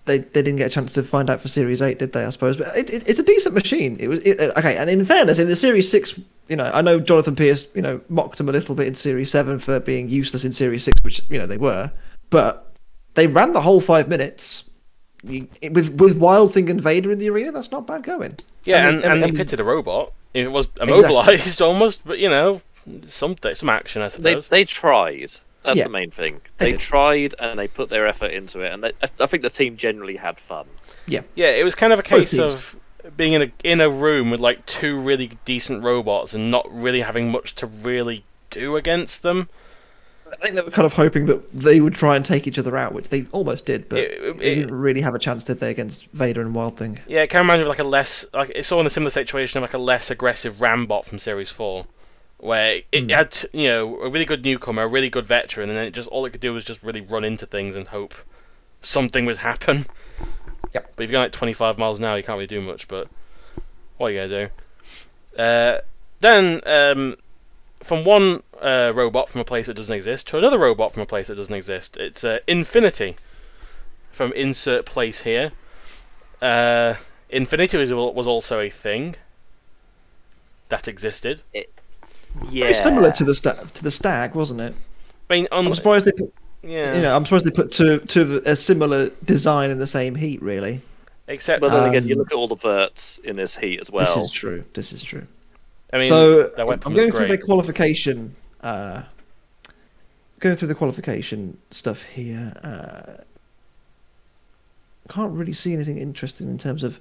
they didn't get a chance to find out for Series 8, did they? I suppose, but it's a decent machine. Okay, and in fairness, in the Series 6, I know Jonathan Pierce, mocked them a little bit in Series 7 for being useless in Series 6, which they were. But they ran the whole 5 minutes with Wild Thing and Vader in the arena. That's not bad going. Yeah, and they pitted a robot. It was immobilized almost, but some action, I suppose. They tried. That's the main thing. They tried and they put their effort into it, and I think the team generally had fun. Yeah. Yeah, it was kind of a case of being in a room with two really decent robots and not really having much to really do against them. I think they were kind of hoping that they would try and take each other out, which they almost did, but they didn't really have a chance, did they, against Vader and Wild Thing? Yeah, it can remind me of like a less, like it's all in a similar situation of like a less aggressive Rambot from Series 4, where it had, you know, a really good newcomer, a really good veteran, and then all it could do was just really run into things and hope something would happen. Yep. But if you're going like 25 miles an hour, you can't really do much. But what are you gonna do? Then from one robot from a place that doesn't exist to another robot from a place that doesn't exist. It's Infinity from insert place here. Infinity was also a thing that existed. Yeah, similar to the stag, wasn't it? I mean, I'm surprised they put. Yeah. You know, I'm surprised they put two a similar design in the same heat, really. Except, but then again, you look at all the verts in this heat as well. This is true. I mean, so I'm going through the qualification. Going through the qualification stuff here. Can't really see anything interesting in terms of.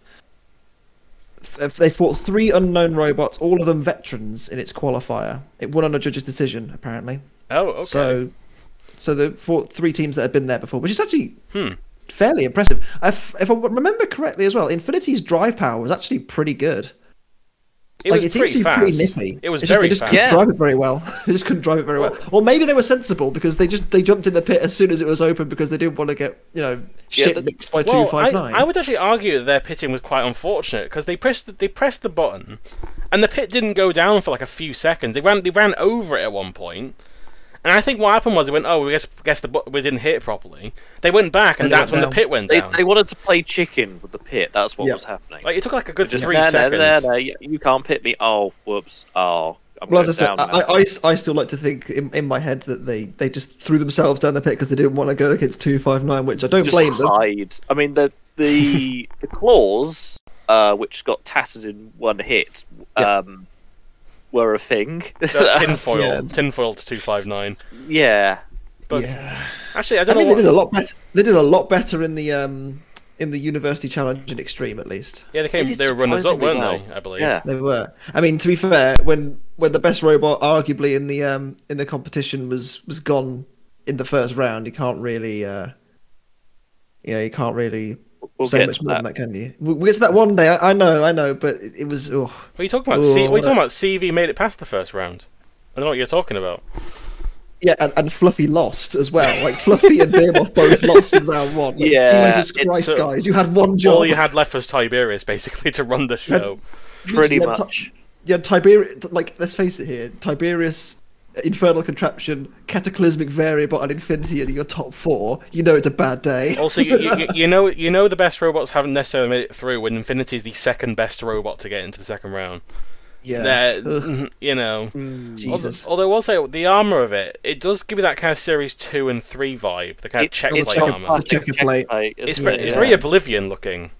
They fought 3 unknown robots, all of them veterans in its qualifier. It won on a judge's decision, apparently. Oh, okay. So they fought 3 teams that had been there before, which is actually fairly impressive. If I remember correctly as well, Infinity's drive power was actually pretty good. It's actually fast. pretty nippy. It was they just couldn't drive it very well. They just couldn't drive it very well. Or maybe they were sensible because they jumped in the pit as soon as it was open because they didn't want to get shit mixed by 259. I would actually argue that their pitting was quite unfortunate because they pressed the button, and the pit didn't go down for like a few seconds. They ran over it at one point. And I think what happened was they went, oh, we guess we didn't hit it properly. They went back, and that's when the pit went down. They wanted to play chicken with the pit. That's what was happening. Like, it took like a good 3 seconds. No, you can't pit me. Oh, whoops. Oh, well, as I said, I still like to think in my head that they just threw themselves down the pit because they didn't want to go against 259, which I don't blame them. I mean, the claws, which got tattered in one hit, were a thing. Tinfoil to 259. Yeah, but actually, I don't know. They did a lot better. They did a lot better in the University Challenge in Extreme, at least. Yeah, they were runners up, weren't they? I believe. Yeah, they were. I mean, to be fair, when the best robot, arguably in the competition, was gone in the first round, you can't really, We'll say much more than that, can you? We'll get to that one day. I know, but it was. Oh. What are you talking about? What are you talking about? CV made it past the first round. I don't know what you're talking about. Yeah, and Fluffy lost as well. Like Fluffy and Behemoth both lost in round 1. Like, Jesus Christ, guys! You had one job. All you had left was Tiberius, basically, to run the show. Pretty much. Yeah, Tiberius. Like, let's face it here. Tiberius, Infernal Contraption, Cataclysmic Variable, and Infinity in your top 4. You know it's a bad day. Also, you know the best robots haven't necessarily made it through when Infinity is the second best robot to get into the second round. Yeah. Jesus. Although I'll say the armor of it does give you that kind of Series 2 and 3 vibe. The kind of checkplate armor. The checker plate. It's very Oblivion looking,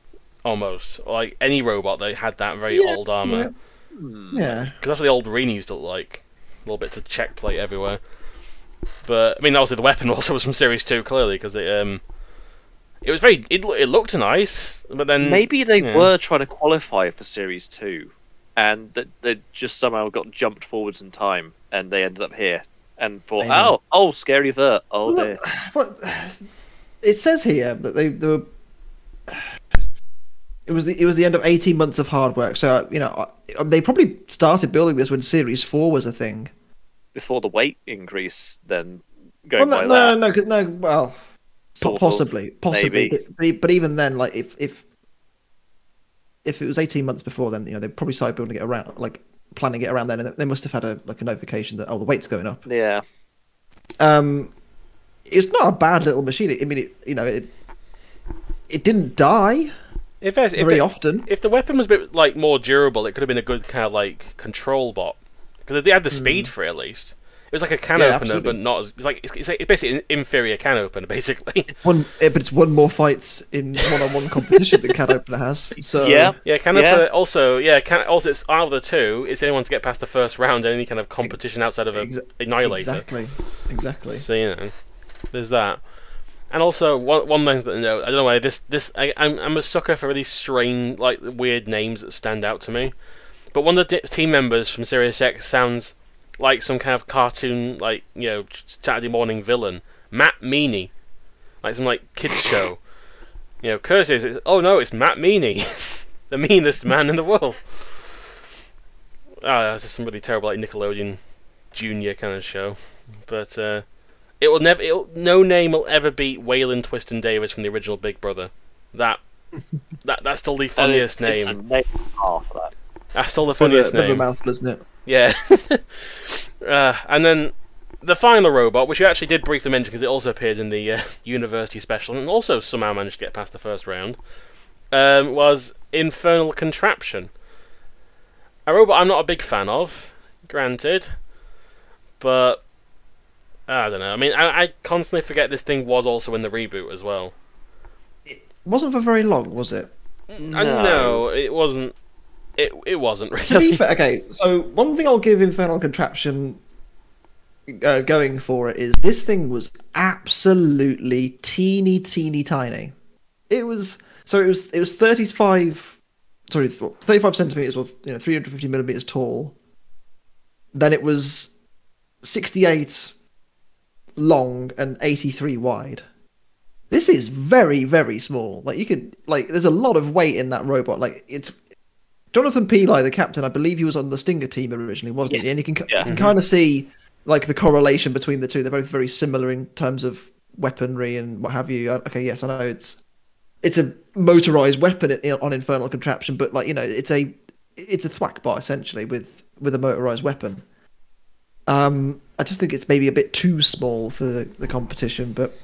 almost. Like any robot that had that very old armor. Yeah. Because that's what the old Arena used to look like. Little bits of check plate everywhere. But I mean, obviously the weapon also was from Series 2, clearly, because it was very. It looked nice, but then maybe they were trying to qualify for Series 2, and that they just somehow got jumped forwards in time, and they ended up here and thought, oh, scary vert. Oh, dear. It says here that they were. It was the end of 18 months of hard work. So they probably started building this when Series 4 was a thing. Before the weight increase, then going possibly, but even then, like if it was 18 months before, then they probably started building it around, like planning it around then, and they must have had a notification that the weight's going up. Yeah. It's not a bad little machine. I mean, it didn't die. Very often. If the weapon was a bit more durable, it could have been a good kind of control bot, because they had the speed for it at least. It was like a can opener, absolutely. But not as it's basically an inferior can opener, basically. But it's won more fights in one-on-one competition than can opener has. So can opener also it's out of the two. It's anyone to get past the first round in any kind of competition outside of Annihilator. Exactly. So there's that. And also, one thing that I don't know why I'm a sucker for really strange, weird names that stand out to me. But one of the team members from Sirius X sounds like some kind of cartoon, like, Saturday morning villain. Matt Meany, like some like kids show. Curses. Oh no, it's Matt Meany, the meanest man in the world. That's just some really terrible like Nickelodeon Junior kind of show. But no name will ever beat Waylon Twiston Davis from the original Big Brother. That's still the funniest name. It's a name half that. That's still the funniest name. Bit of a mouthful, isn't it? Yeah. And then the final robot, which you actually did briefly mention because it also appeared in the University Special and also somehow managed to get past the first round, was Infernal Contraption. A robot I'm not a big fan of, granted, but I don't know. I mean, I constantly forget this thing was also in the reboot as well. It wasn't for very long, was it? No, it wasn't. It wasn't really. To be fair, okay, so one thing I'll give Infernal Contraption going for it is this thing was absolutely teeny tiny. It was 35 centimeters or 350 millimeters tall. Then it was 68 long and 83 wide. This is very, very small. There's a lot of weight in that robot. Like, it's Jonathan Peli, the captain. I believe he was on the Stinger team originally, wasn't he? And you can kind of see like the correlation between the two. They're both very similar in terms of weaponry and what have you. Okay, yes, I know it's a motorized weapon on Infernal Contraption, but it's a thwack bot essentially with a motorized weapon. I just think it's maybe a bit too small for the competition, but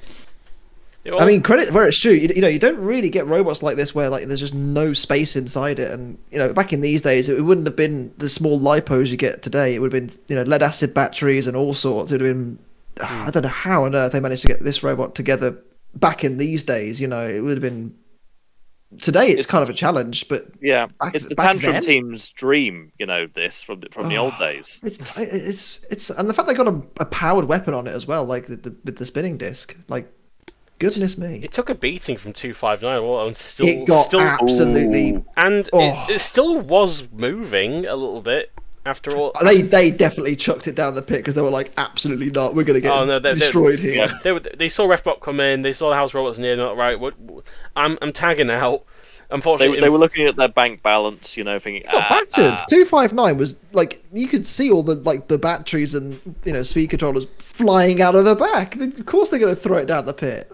I mean, credit where it's due. You don't really get robots like this where there's just no space inside it, and back in these days it wouldn't have been the small lipos you get today. It would have been lead acid batteries and all sorts. It would have been I don't know how on earth they managed to get this robot together back in these days. It would have been. Today it's kind of a challenge, but yeah, it's the Tantrum team's dream. This from the old days. It's and the fact they got a powered weapon on it as well, like with the spinning disc, like. Goodness me! It took a beating from 259, and still it got absolutely, and it still was moving a little bit after all. They definitely chucked it down the pit because they were like, absolutely not. We're going to get destroyed here. Yeah. They saw Refbot come in. They saw the house robots near. They're like, right, I'm tagging out. Unfortunately, they were looking at their bank balance, thinking. Battered. 259 was like you could see all the the batteries and speed controllers flying out of the back. Of course, they're going to throw it down the pit.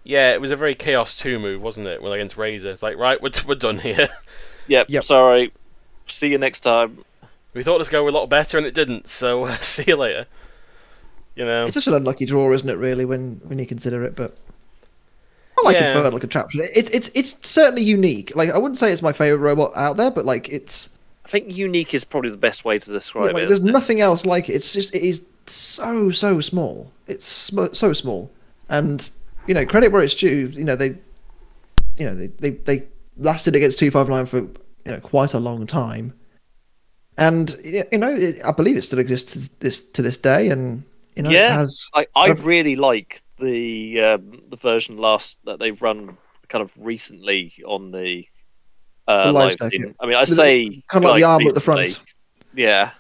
Yeah, it was a very Chaos 2 move, wasn't it? When against Razor, it's like, right, we're done here. Yep. Sorry. See you next time. We thought this would go a lot better, and it didn't. So see you later. It's just an unlucky draw, isn't it? Really, when you consider it, but. I like Infernal Contraption. It's certainly unique. Like, I wouldn't say it's my favorite robot out there, but it's. I think unique is probably the best way to describe it. There's nothing else like it. It is so small. It's so small, and credit where it's due. They lasted against 259 for quite a long time, and I believe it still exists to this day, and it has. I really like the version that they've run kind of recently on the live stream. I mean, I say kind of like the armor at the front. Yeah,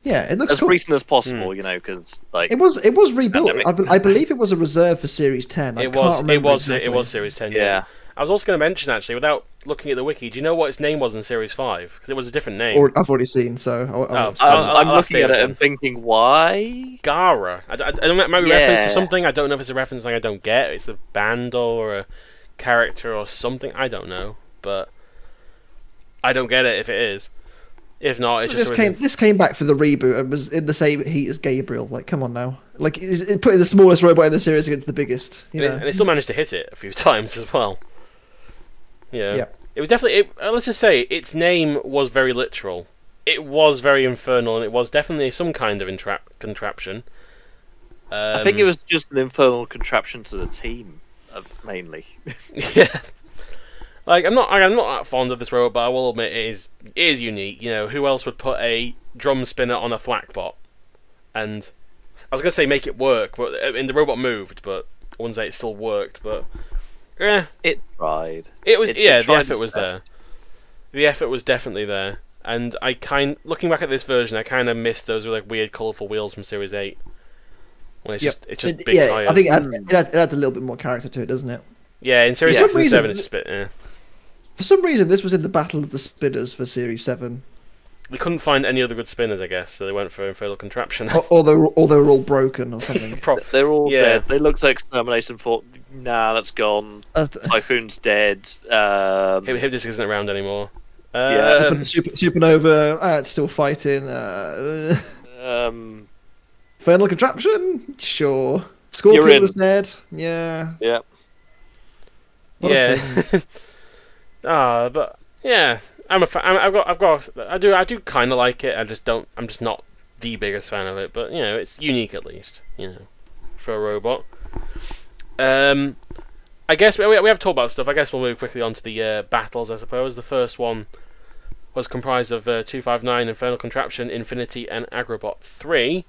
it looks as cool. recent as possible, because it was rebuilt. I believe it was a reserve for Series 10. It was Series 10. Yeah. I was also going to mention actually, without looking at the wiki, do you know what its name was in Series 5? Because it was a different name. I've already seen, so I'm looking at it and thinking, why? Gara. I don't know, it might be reference to something. I don't know if it's a reference I don't get. It's a band or a character or something. I don't know, but I don't get it if it is. If not, it's this came back for the reboot and was in the same heat as Gabriel. Like, come on now. Like, it putting the smallest robot in the series against the biggest. And it still managed to hit it a few times as well. Yeah. It was definitely. Let's just say its name was very literal. It was very infernal, and it was definitely some kind of contraption. I think it was just an infernal contraption to the team, mainly. Yeah. Like, I'm not that fond of this robot, but I will admit it is unique. Who else would put a drum spinner on a thwack bot? And I was gonna say make it work, but the robot moved, but I wouldn't say it still worked. But it tried. It was the effort was there. The effort was definitely there, and looking back at this version, I kind of miss those like weird, colourful wheels from Series 8. When it's just big tires. I think it adds a little bit more character to it, doesn't it? Yeah, in Series 6 and 7, it's just a bit. Yeah. For some reason, this was in the Battle of the Spinners for Series 7. We couldn't find any other good spinners, I guess, so they went for Infernal Contraption. or they were all broken or something. They're all dead. They looked like Extermination thought, nah, that's gone. Typhoon's dead. Hibdis isn't around anymore. Supernova, it's still fighting. Infernal Contraption? Sure. Scorpion was dead. Yeah. Yeah. But yeah, I'm a fan. I do kind of like it. I'm just not the biggest fan of it. But you know, it's unique at least. You know, for a robot. I guess we have talked about stuff. I guess we'll move quickly on to the battles. I suppose the first one was comprised of 259, Infernal Contraption, Infinity, and Agrobot 3.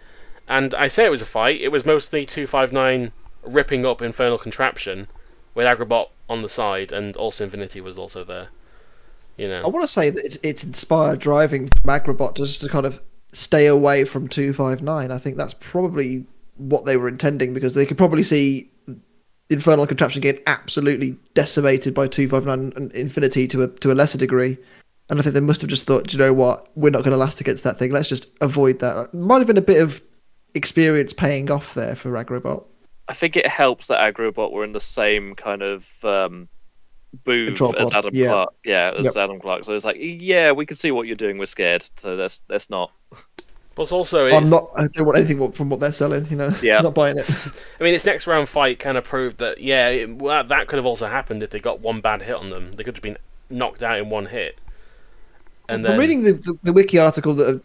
And I say it was a fight. It was mostly 259 ripping up Infernal Contraption, with Agrobot on the side, and also Infinity was also there. You know, I want to say that it's inspired driving from Agrobot just to kind of stay away from 259. I think that's probably what they were intending, because they could probably see Infernal Contraption getting absolutely decimated by 259 and Infinity to a lesser degree. And I think they must have just thought, do you know what, we're not going to last against that thing. Let's just avoid that. Might have been a bit of experience paying off there for Agrobot. I think it helps that Agrobot were in the same kind of booth as Adam Clark. Yeah, as Adam Clark. So it's like, yeah, we can see what you're doing. We're scared, so let's not. But also, I don't want anything from what they're selling. You know, not buying it. I mean, its next round fight kind of proved that that could have also happened if they got one bad hit on them. They could have been knocked out in one hit. And then... I'm reading the wiki article that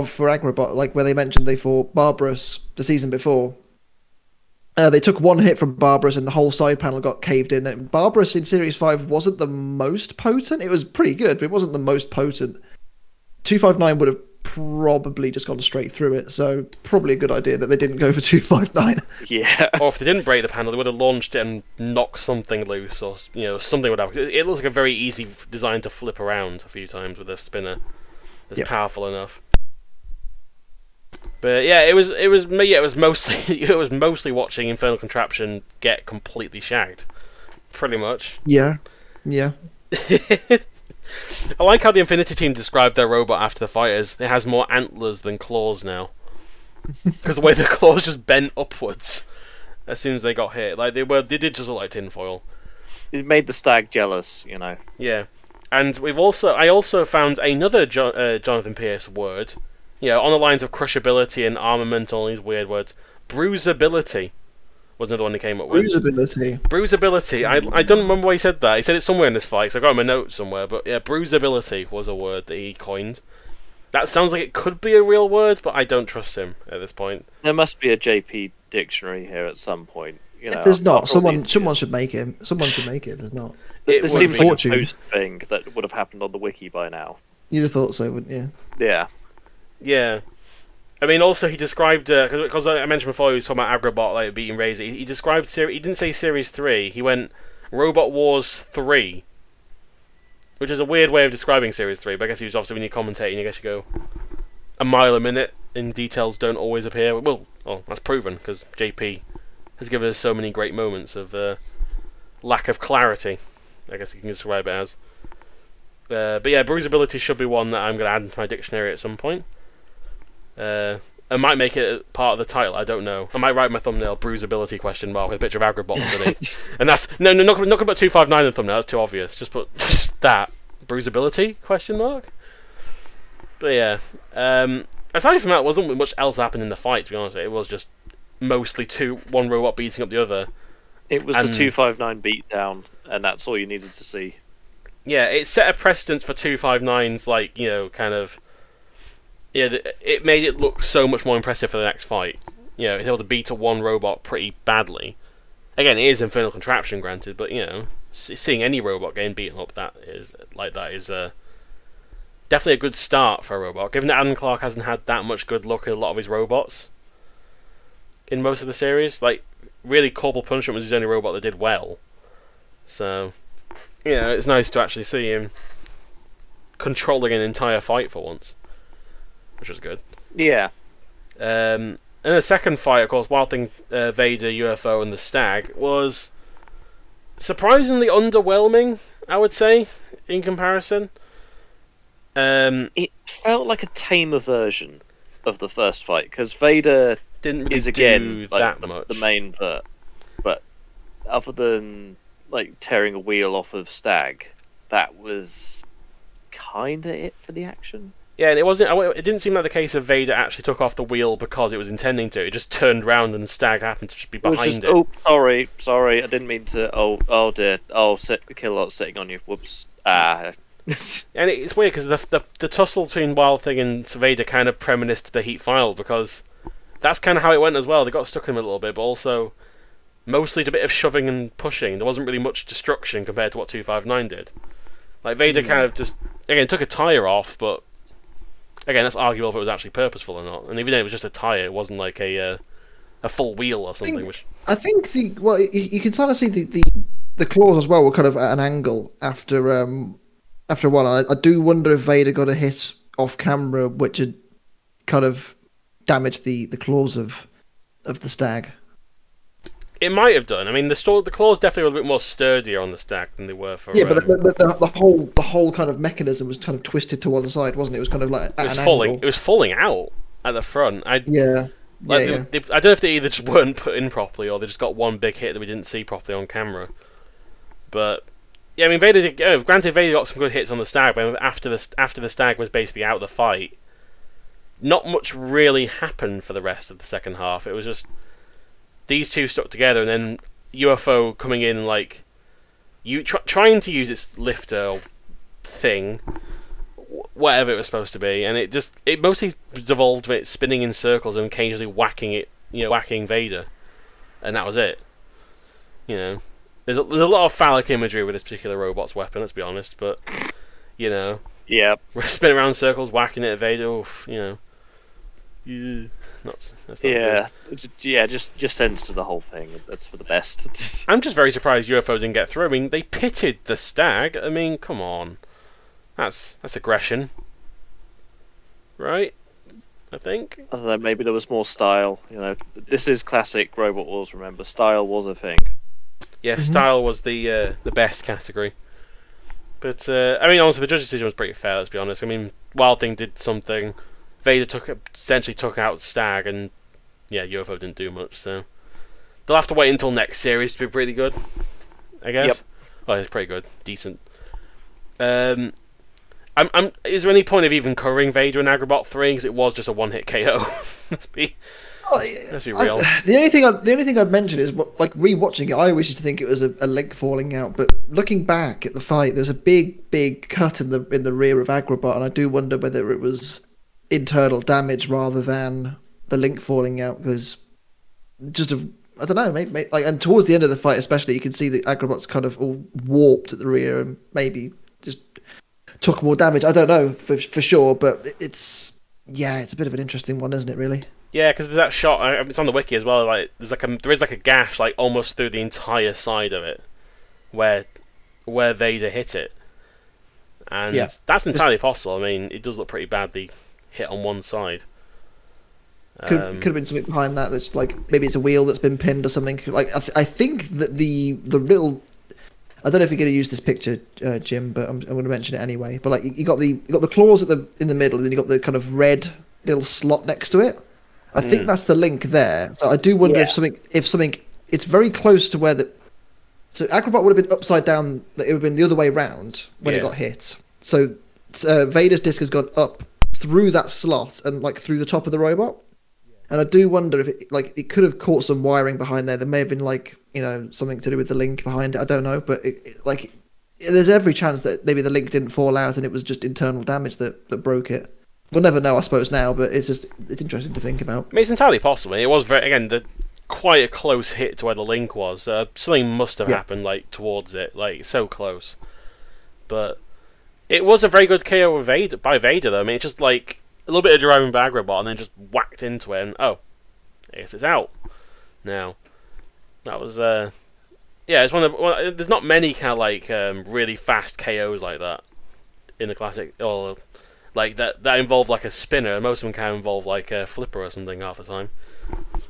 for Agrobot, like where they mentioned they fought Barbarous the season before. They took one hit from Barbarous and the whole side panel got caved in. And Barbarous in Series 5 wasn't the most potent. It was pretty good, but it wasn't the most potent. 259 would have probably just gone straight through it, so probably a good idea that they didn't go for 259. Yeah. Or if they didn't break the panel, they would have launched it and knocked something loose, or something would happen. It looks like a very easy design to flip around a few times with a spinner that's powerful enough. But yeah, it was mostly watching Infernal Contraption get completely shagged, pretty much. Yeah. I like how the Infinity team described their robot after the fighters. It has more antlers than claws now, because the way the claws just bent upwards as soon as they got hit. Like they did just look like tinfoil. It made the stag jealous, you know. Yeah, and I also found another Jonathan Pierce word. On the lines of crushability and armament, all these weird words. Bruisability was another one he came up with. Bruisability. I don't remember why he said that. He said it somewhere in this fight, so I got him a note somewhere. But yeah, bruisability was a word that he coined. That sounds like it could be a real word, but I don't trust him at this point. There must be a JP dictionary here at some point. If there's not, someone should make it. Someone should make it. There's not. There seems like a post thing that would have happened on the wiki by now. You'd have thought so, wouldn't you? Yeah. Yeah. I mean, also he described because I mentioned before he was talking about Agrobot like beating Razor. He described he didn't say Series 3. He went Robot Wars 3, which is a weird way of describing Series 3. But I guess he was obviously when you're commentating, I guess you go a mile a minute, and details don't always appear. Well, that's proven because JP has given us so many great moments of lack of clarity. I guess you can describe it as. But yeah, bruisability should be one that I'm going to add into my dictionary at some point. I might make it part of the title. I don't know. I might write my thumbnail "bruisability?" with a picture of Agrobot underneath, and that's not gonna put 259 in the thumbnail. That's too obvious. Just put that bruisability ? But yeah, aside from that, wasn't much else happened in the fight. To be honest, it was just mostly one robot beating up the other. It was the 259 beatdown, and that's all you needed to see. Yeah, it set a precedence for 259's kind of. Yeah, it made it look so much more impressive for the next fight. It's able to beat a one robot pretty badly. Again, it is Infernal Contraption, granted, but seeing any robot getting beaten up that is definitely a good start for a robot. Given that Adam Clark hasn't had that much good luck in a lot of his robots in most of the series, really Corporal Punishment was his only robot that did well. So, it's nice to actually see him controlling an entire fight for once, which was good. Yeah. And the second fight, of course, Wild Thing, Vader, UFO, and the Stag was surprisingly underwhelming, I would say, in comparison. It felt like a tamer version of the first fight, because Vader didn't really is again do like that much. the main vert, but other than like tearing a wheel off of Stag, that was kind of it for the action. Yeah, and it didn't seem like the case of Vader actually took off the wheel because it was intending to. It just turned round and Stag happened to just be behind it. Oh, sorry, I didn't mean to. Oh dear. Oh, Kilol's sitting on you. Whoops. And it's weird because the tussle between Wild Thing and Vader kind of reminisced the Heat File, because that's kind of how it went as well. They got stuck in him a little bit, but also mostly a bit of shoving and pushing. There wasn't really much destruction compared to what 259 did. Like, Vader kind of just, again, took a tyre off, but again, that's arguable if it was actually purposeful or not. And even if it was just a tyre, it wasn't like a full wheel or something. I think you can sort of see the claws as well were kind of at an angle after a while. I do wonder if Vader got a hit off camera which had kind of damaged the claws of the Stag. It might have done. I mean, the claws definitely were a bit more sturdier on the Stag than they were for. Yeah, but the whole kind of mechanism was kind of twisted to one side, wasn't it? It was kind of like at an angle. It was falling out at the front. I don't know if they either just weren't put in properly or they just got one big hit that we didn't see properly on camera. But yeah, I mean, Vader did. Granted, Vader got some good hits on the Stag, but after the Stag was basically out of the fight, not much really happened for the rest of the second half. It was just these two stuck together, and then UFO coming in like trying to use its lifter thing, whatever it was supposed to be, and it mostly devolved to it spinning in circles and occasionally whacking Vader, and that was it. You know, there's a lot of phallic imagery with this particular robot's weapon. Let's be honest, but yeah, we're spinning around in circles, whacking it at Vader. Oof, that's not good. Just sense to the whole thing. That's for the best. I'm just very surprised UFO didn't get through. I mean, they pitted the Stag. I mean, come on, that's aggression, right? I think. I don't know. Maybe there was more style. This is classic Robot Wars. Remember, style was a thing. Yeah, style was the best category. But I mean, honestly, the judge's decision was pretty fair. Let's be honest. I mean, Wild Thing did something. Vader essentially took out Stag, and yeah, UFO didn't do much. So they'll have to wait until next series to be pretty good, I guess. Yep. Well, it's pretty good, decent. Is there any point of even covering Vader in Agrabot 3? Because it was just a one-hit KO. Let's be real. The only thing I'd mention is like rewatching it. I always used to think it was a leg falling out, but looking back at the fight, there's a big cut in the rear of Agrabot, and I do wonder whether it was internal damage rather than the link falling out, because I don't know, maybe like, and towards the end of the fight especially, you can see the Agrabot's kind of all warped at the rear and maybe just took more damage. I don't know for sure, but it's a bit of an interesting one, isn't it, really? Yeah, because there's that shot, it's on the wiki as well, like there is like a gash like almost through the entire side of it where Vader hit it, and that's entirely possible. I mean, it does look pretty badly hit on one side. Could have been something behind that. That's like maybe it's a wheel that's been pinned or something. Like I think that the little, I don't know if you're going to use this picture, Jim, but I'm going to mention it anyway. But like you got the claws in the middle, and then you got the kind of red little slot next to it. I think that's the link there. So I do wonder if something it's very close to where the. So Agrabot would have been upside down. It would have been the other way round when it got hit. So Vader's disc has gone up through that slot and like through the top of the robot, and I do wonder if it could have caught some wiring behind there. There may have been something to do with the link behind it. I don't know, but there's every chance that maybe the link didn't fall out and it was just internal damage that broke it. We'll never know, I suppose, now, but it's interesting to think about. I mean, it's entirely possible. It was quite a close hit to where the link was. Something must have happened towards it, so close. But it was a very good KO by Vader, though. I mean, it's just a little bit of driving by Agrabot and then just whacked into it, and I guess it's out now. That was it's there's not many kind of really fast KOs like that in the classic, or like that involved like a spinner. Most of them kind of involve like a flipper or something half the time.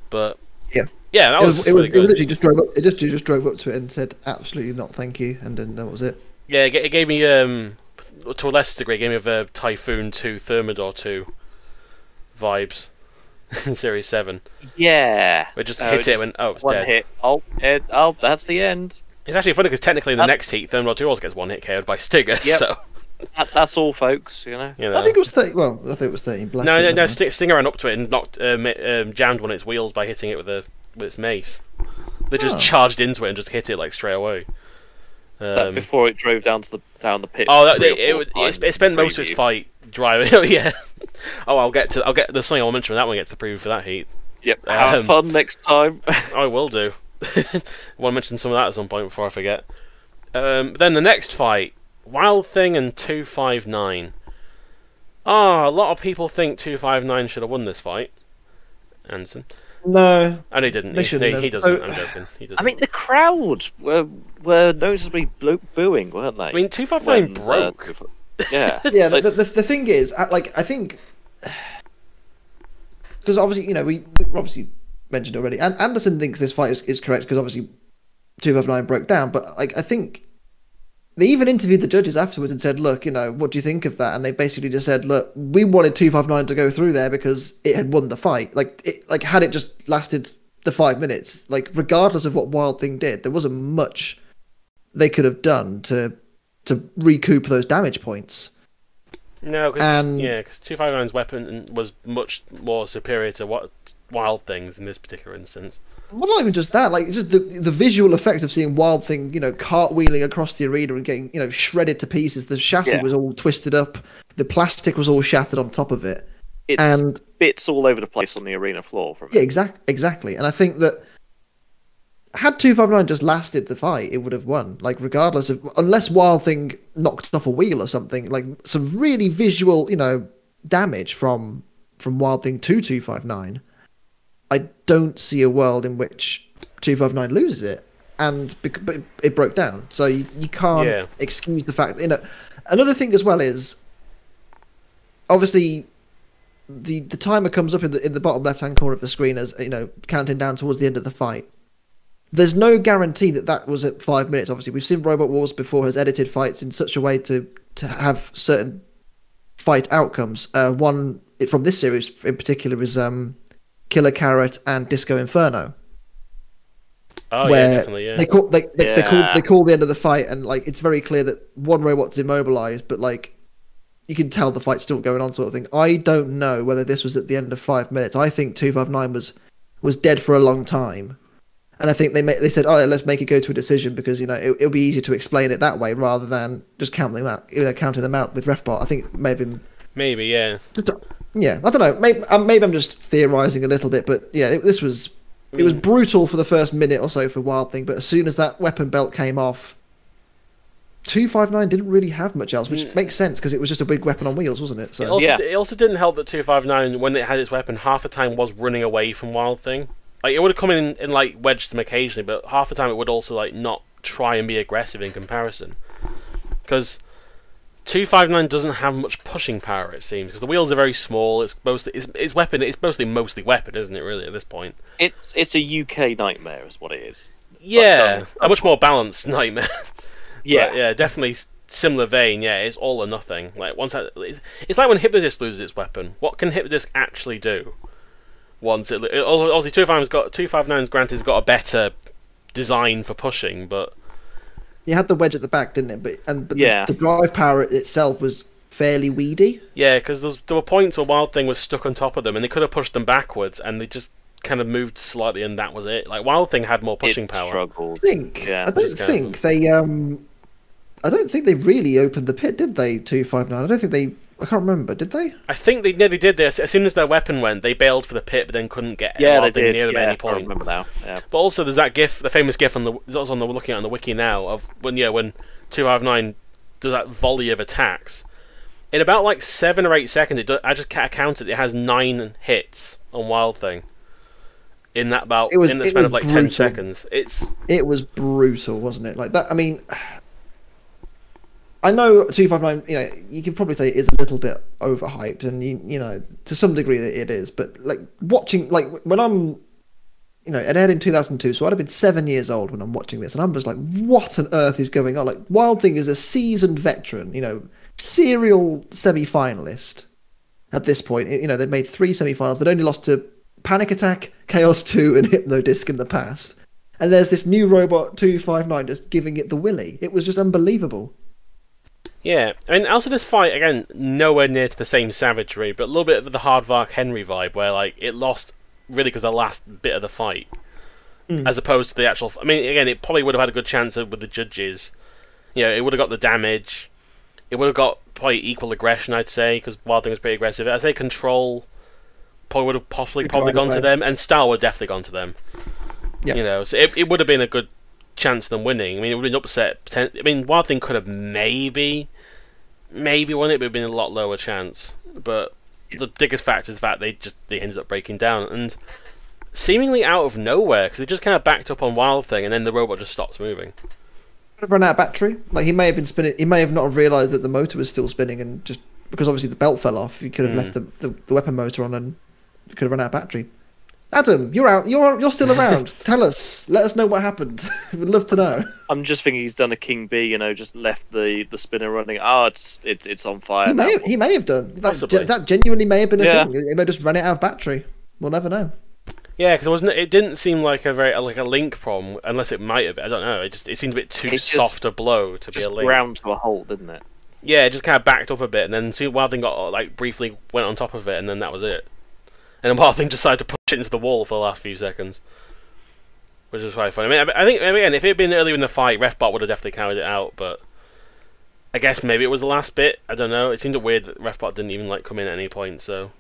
But yeah, that was really good. It literally just drove up. It just drove up to it and said, "Absolutely not, thank you," and then that was it. Yeah, it gave me to a lesser degree, it gave me a Typhoon 2, Thermidor 2 vibes in Series 7. Yeah. It just hit it and it's one dead. hit. That's the end. It's actually funny because technically in the next heat, Thermidor 2 also gets one hit KO'd by Stinger. Yep. So That's all, folks. You know. I think it was 30. Well, I think it was 13. Bless No, you, Stinger ran up to it and knocked, jammed one of its wheels by hitting it with its mace. They just charged into it and just hit it like straight away. Before it drove down the pit. Oh, it spent most of its fight driving. Oh yeah. There's something I'll mention when that one gets to preview for that heat. Yep. Have fun next time. I will do. I want to mention some of that at some point before I forget. Then the next fight, Wild Thing and 259. A lot of people think 259 should have won this fight. Anderson. No. And he didn't. They He doesn't. I'm joking. He doesn't. I mean, the crowd were noticeably booing, weren't they? I mean, 259 broke. Yeah. Yeah. The thing is, I think because obviously we obviously mentioned already, and Anderson thinks this fight is correct because obviously 259 broke down, but I think they even interviewed the judges afterwards and said, look, what do you think of that? And they basically just said, look, we wanted 259 to go through there because it had won the fight. Like had it just lasted the 5 minutes, like regardless of what Wild Thing did, there wasn't much they could have done to recoup those damage points. No, because 259's weapon was much more superior to what Wild Thing's in this particular instance. Well, not even just that. Like, just the visual effect of seeing Wild Thing, cartwheeling across the arena and getting, shredded to pieces. The chassis was all twisted up. The plastic was all shattered on top of it. It's bits all over the place on the arena floor. Yeah, exactly. And I think that had 259 just lasted the fight, it would have won. Like, regardless of, unless Wild Thing knocked off a wheel or something, like some really visual, damage from Wild Thing to 259. I don't see a world in which 259 loses it, but it broke down. So you can't excuse the fact that, Another thing as well is, obviously, the timer comes up in the bottom left hand corner of the screen as counting down towards the end of the fight. There's no guarantee that was at 5 minutes. Obviously, we've seen Robot Wars before has edited fights in such a way to have certain fight outcomes. One from this series in particular is Killer Carrot and Disco Inferno. Oh yeah, definitely. Yeah. They call the end of the fight, and like it's very clear that one robot's immobilized, but like you can tell the fight's still going on, sort of thing. I don't know whether this was at the end of 5 minutes. I think 259 was dead for a long time, and I think they said, "Oh, let's make it go to a decision because it'll be easier to explain it that way rather than just counting them out with RefBot." I think it may have been yeah. Yeah, I don't know. Maybe I'm just theorizing a little bit, but yeah, it was brutal for the first minute or so for Wild Thing, but as soon as that weapon belt came off, 259 didn't really have much else, which makes sense because it was just a big weapon on wheels, wasn't it? So it also didn't help that 259, when it had its weapon, half the time was running away from Wild Thing. Like it would have come in and like wedged him occasionally, but half the time it would also like not try and be aggressive in comparison, because 259 doesn't have much pushing power, it seems, because the wheels are very small. It's mostly mostly weapon, isn't it? Really, at this point, it's a UK nightmare, is what it is. Yeah, a much more balanced nightmare. Yeah, yeah, definitely similar vein. Yeah, it's all or nothing. Like it's like when Hypnodisc loses its weapon. What can Hypnodisc actually do? Obviously 259's granted got a better design for pushing, but. You had the wedge at the back, didn't it? But the drive power itself was fairly weedy. Yeah, because there were points where Wild Thing was stuck on top of them, and they could have pushed them backwards, and they just kind of moved slightly, and that was it. Like Wild Thing had more pushing power. Struggled. I don't think they really opened the pit, did they? 259. I can't remember. Did they? I think they nearly did. As soon as their weapon went, they bailed for the pit, but then couldn't get Wild Thing near them at any point. I remember now. Yeah. But also, there's that GIF, the famous GIF we're looking at on the wiki now, of when 259 does that volley of attacks. In about like 7 or 8 seconds, I just counted. It has 9 hits on Wild Thing. In that span of like brutal. 10 seconds, it was brutal, wasn't it? Like that. I mean, I know 259. You can probably say it is a little bit overhyped, and to some degree it is. But like watching, like when I'm, it aired in 2002, so I'd have been 7 years old when I'm watching this, and I'm just like, what on earth is going on? Like Wild Thing is a seasoned veteran, serial semi-finalist at this point. They've made 3 semi-finals. They'd only lost to Panic Attack, Chaos 2, and Hypnodisc in the past. And there's this new robot 259 just giving it the willy. It was just unbelievable. Yeah, I mean, also this fight, again, nowhere near to the same savagery, but a little bit of the Hardvark Henry vibe, where like it lost really because the last bit of the fight, as opposed to the actual. I mean, again, it probably would have had a good chance with the judges. It would have got the damage. It would have got probably equal aggression, I'd say, because Wild Thing was pretty aggressive. I'd say control probably would have probably gone to them, and style would have definitely gone to them. Yeah. So it would have been a good chance of them winning. I mean, it would have been upset. I mean, Wild Thing could have maybe won it, but it would have been a lot lower chance. But the biggest factor is the fact they ended up breaking down, and seemingly out of nowhere, because they just kind of backed up on Wild Thing, and then the robot just stops moving. Could have run out of battery. Like he may have been spinning. He may have not realised that the motor was still spinning, and just because obviously the belt fell off, you could have left the weapon motor on, and could have run out of battery. Adam, you're out. You're still around. Tell us. Let us know what happened. We'd love to know. I'm just thinking he's done a King B. Just left the spinner running. It's on fire. He may have done. That genuinely may have been a thing. He may have just run it out of battery. We'll never know. Yeah, because it didn't seem like a link problem, unless it might have. I don't know. It seemed a bit too soft a blow to be a link. Ground to a halt, didn't it? Yeah, it just kind of backed up a bit, and then Wild Thing got briefly went on top of it, and then that was it. And then Wild Thing decided to push it into the wall for the last few seconds, which is quite funny. I think again, if it had been earlier in the fight, Refbot would have definitely carried it out. But I guess maybe it was the last bit. I don't know. It seemed weird that Refbot didn't even come in at any point. So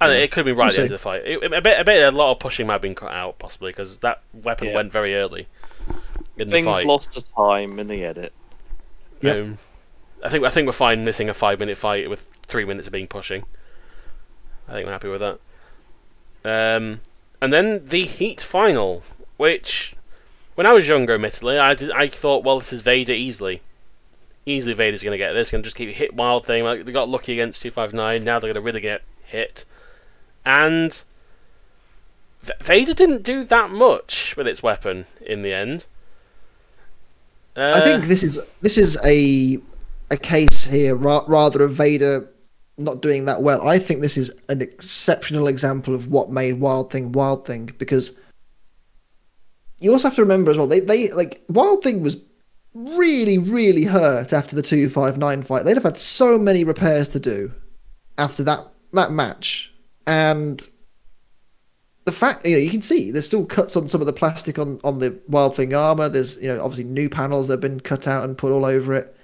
I don't know, it could have been right at the end of the fight. I bet a lot of pushing might have been cut out possibly because that weapon went very early in the fight. Things lost to time in the edit. Yeah. I think we're fine missing a 5-minute fight with 3 minutes of being pushing. I think we're happy with that. And then the Heat final, which, when I was younger, admittedly, I thought, well, this is Vader easily. Easily Vader's going to get this, going to just keep hit Wild Thing. Like, they got lucky against 259, now they're going to really get hit. And Vader didn't do that much with its weapon in the end. I think this is a case here rather of Vader not doing that well. I think this is an exceptional example of what made Wild Thing, because you also have to remember as well, they Wild Thing was really, really hurt after the 259 fight. They'd have had so many repairs to do after that match, and the fact you can see there's still cuts on some of the plastic on the Wild Thing armor. There's obviously new panels that have been cut out and put all over it.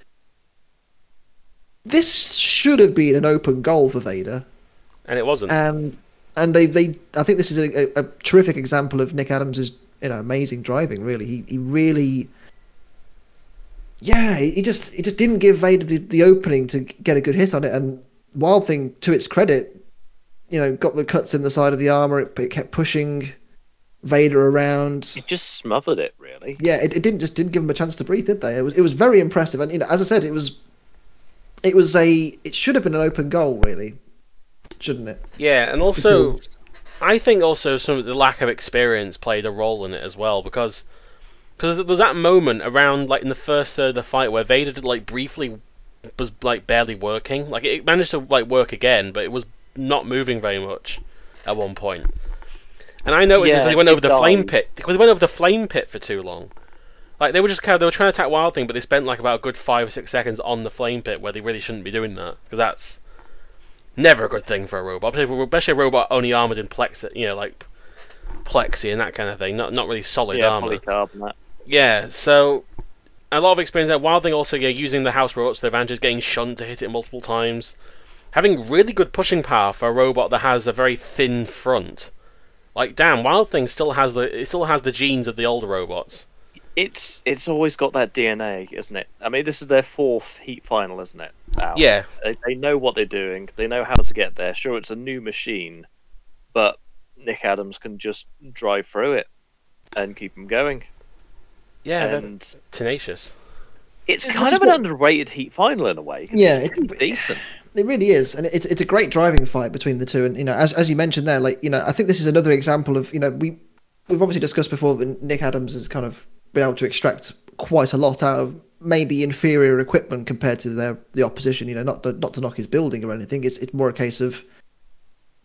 This should have been an open goal for Vader, and it wasn't. And they I think this is a terrific example of Nick Adams' amazing driving. Really, he really, he just didn't give Vader the opening to get a good hit on it. And Wild Thing, to its credit, got the cuts in the side of the armor. It kept pushing Vader around. It just smothered it, really. Yeah, it didn't give him a chance to breathe, did they? It was very impressive, and as I said, it should have been an open goal, really, shouldn't it? Yeah, and also, I think also some of the lack of experience played a role in it as well, because there was that moment around in the first third of the fight where Vader did briefly was barely working. It managed to work again, but it was not moving very much at one point. And I noticed because he went over the flame pit. Because he went over the flame pit for too long. They were just they were trying to attack Wild Thing, but they spent about a good 5 or 6 seconds on the flame pit where they really shouldn't be doing that, because that's never a good thing for a robot, especially a robot only armored in plexi, plexi and that kind of thing, not really solid armor. Polycarb and that. Yeah, so a lot of experience there. Wild Thing also using the house robots to their advantage, getting shunned to hit it multiple times, having really good pushing power for a robot that has a very thin front. Damn, Wild Thing still has the genes of the older robots. It's always got that DNA, isn't it? I mean, this is their 4th Heat final, isn't it? Now, yeah. They know what they're doing. They know how to get there. Sure, it's a new machine, but Nick Adams can just drive through it and keep them going. Yeah, that's tenacious. It's kind of an underrated heat final in a way. Yeah, it's decent. It really is, and it's a great driving fight between the two. And as you mentioned there, like I think this is another example of we've obviously discussed before that Nick Adams has kind of been able to extract quite a lot out of maybe inferior equipment compared to the opposition. Not to knock his building or anything. It's more a case of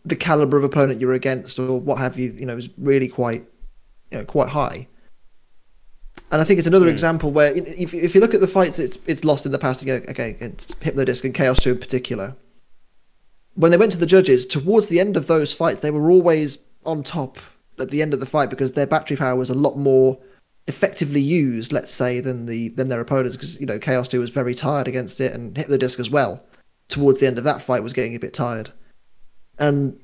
the caliber of opponent you're against or what have you. Is really quite high. And I think it's another example where if you look at the fights it's lost in the past, against Hypnodisc and Chaos 2 in particular, when they went to the judges, towards the end of those fights, they were always on top at the end of the fight because their battery power was a lot more effectively used, let's say, than their opponents, because Chaos 2 was very tired against it, and Hypnodisc as well, towards the end of that fight, was getting a bit tired. And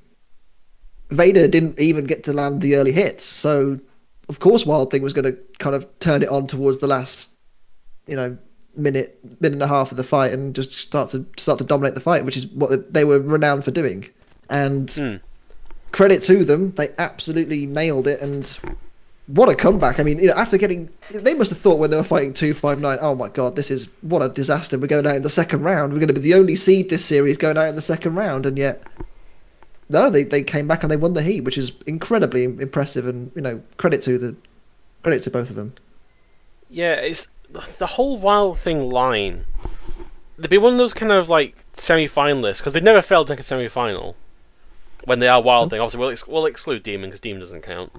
Vader didn't even get to land the early hits, so of course Wild Thing was going to kind of turn it on towards the last, minute and a half of the fight and just start to dominate the fight, which is what they were renowned for doing. And credit to them, they absolutely nailed it. And what a comeback! I mean, after they must have thought when they were fighting 259, oh my god, what a disaster! We're going out in the second round. We're going to be the only seed this series going out in the second round, and yet. No, they came back and they won the heat, which is incredibly impressive, and credit to both of them. Yeah, it's the whole Wild Thing line. They'd be one of those kind of like semi-finalists because they've never failed to make a semi-final when they are Wild Thing. Obviously, we'll exclude Demon because Demon doesn't count.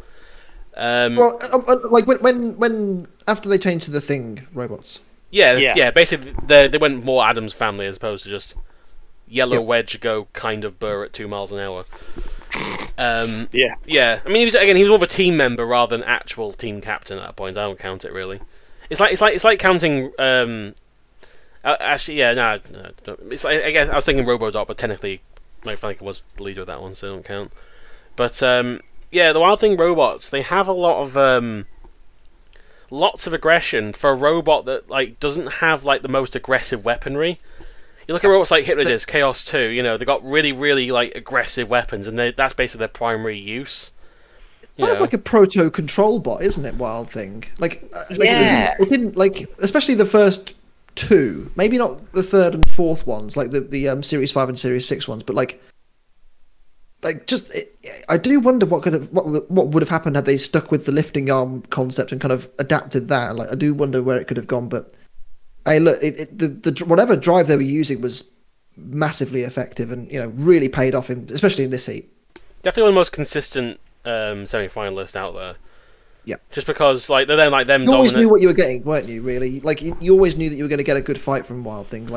Like when after they changed to the Thing robots. Yeah. Basically, they went more Adams Family as opposed to just. Yellow Wedge go kind of burr at 2 miles an hour. Yeah. I mean, he was more of a team member rather than actual team captain at that point. I don't count it really. It's like counting. Actually, yeah, no. It's like, I guess I was thinking Robodop, but technically, Mike Franken was the leader of that one, so it don't count. But the Wild Thing robots, they have a lot of lots of aggression for a robot that doesn't have the most aggressive weaponry. You look at robots like Hypnodisc, Chaos 2, they've got really, really aggressive weapons, and that's basically their primary use. It's kind of like a proto control bot, isn't it, Wild Thing? It didn't especially the first two, maybe not the third and fourth ones, like the Series 5 and Series 6 ones, but I do wonder what would have happened had they stuck with the lifting arm concept and kind of adapted that. I do wonder where it could have gone, but. Hey, look! The whatever drive they were using was massively effective, and really paid off, especially in this heat. Definitely one of the most consistent semi-finalists out there. Yeah, just because they're then them. You always knew what you were getting, weren't you? Really, you always knew that you were going to get a good fight from Wild Thing.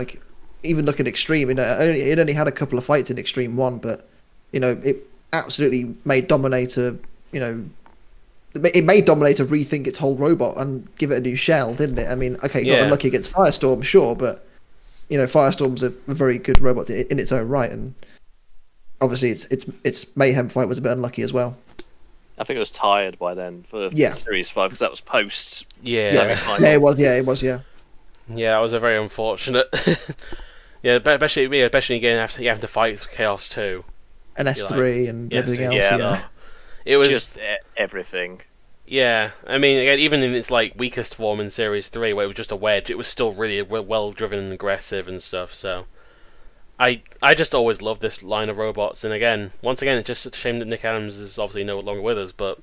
Even look at Extreme, it only had a couple of fights in Extreme 1, but it absolutely made Dominator, It made Dominator rethink its whole robot and give it a new shell, didn't it? I mean, okay, not unlucky against Firestorm, sure, but Firestorm's a very good robot in its own right, and obviously its Mayhem fight was a bit unlucky as well. I think it was tired by then for Series 5 because that was post. Yeah, it was. Yeah, that was a very unfortunate. especially again after you have to fight Chaos 2 and S3 and everything else. Yeah. It was just everything. Yeah, I mean, again, even in its weakest form in Series 3, where it was just a wedge, it was still really well driven and aggressive and stuff. So, I just always loved this line of robots. And once again, it's just such a shame that Nick Adams is obviously no longer with us. But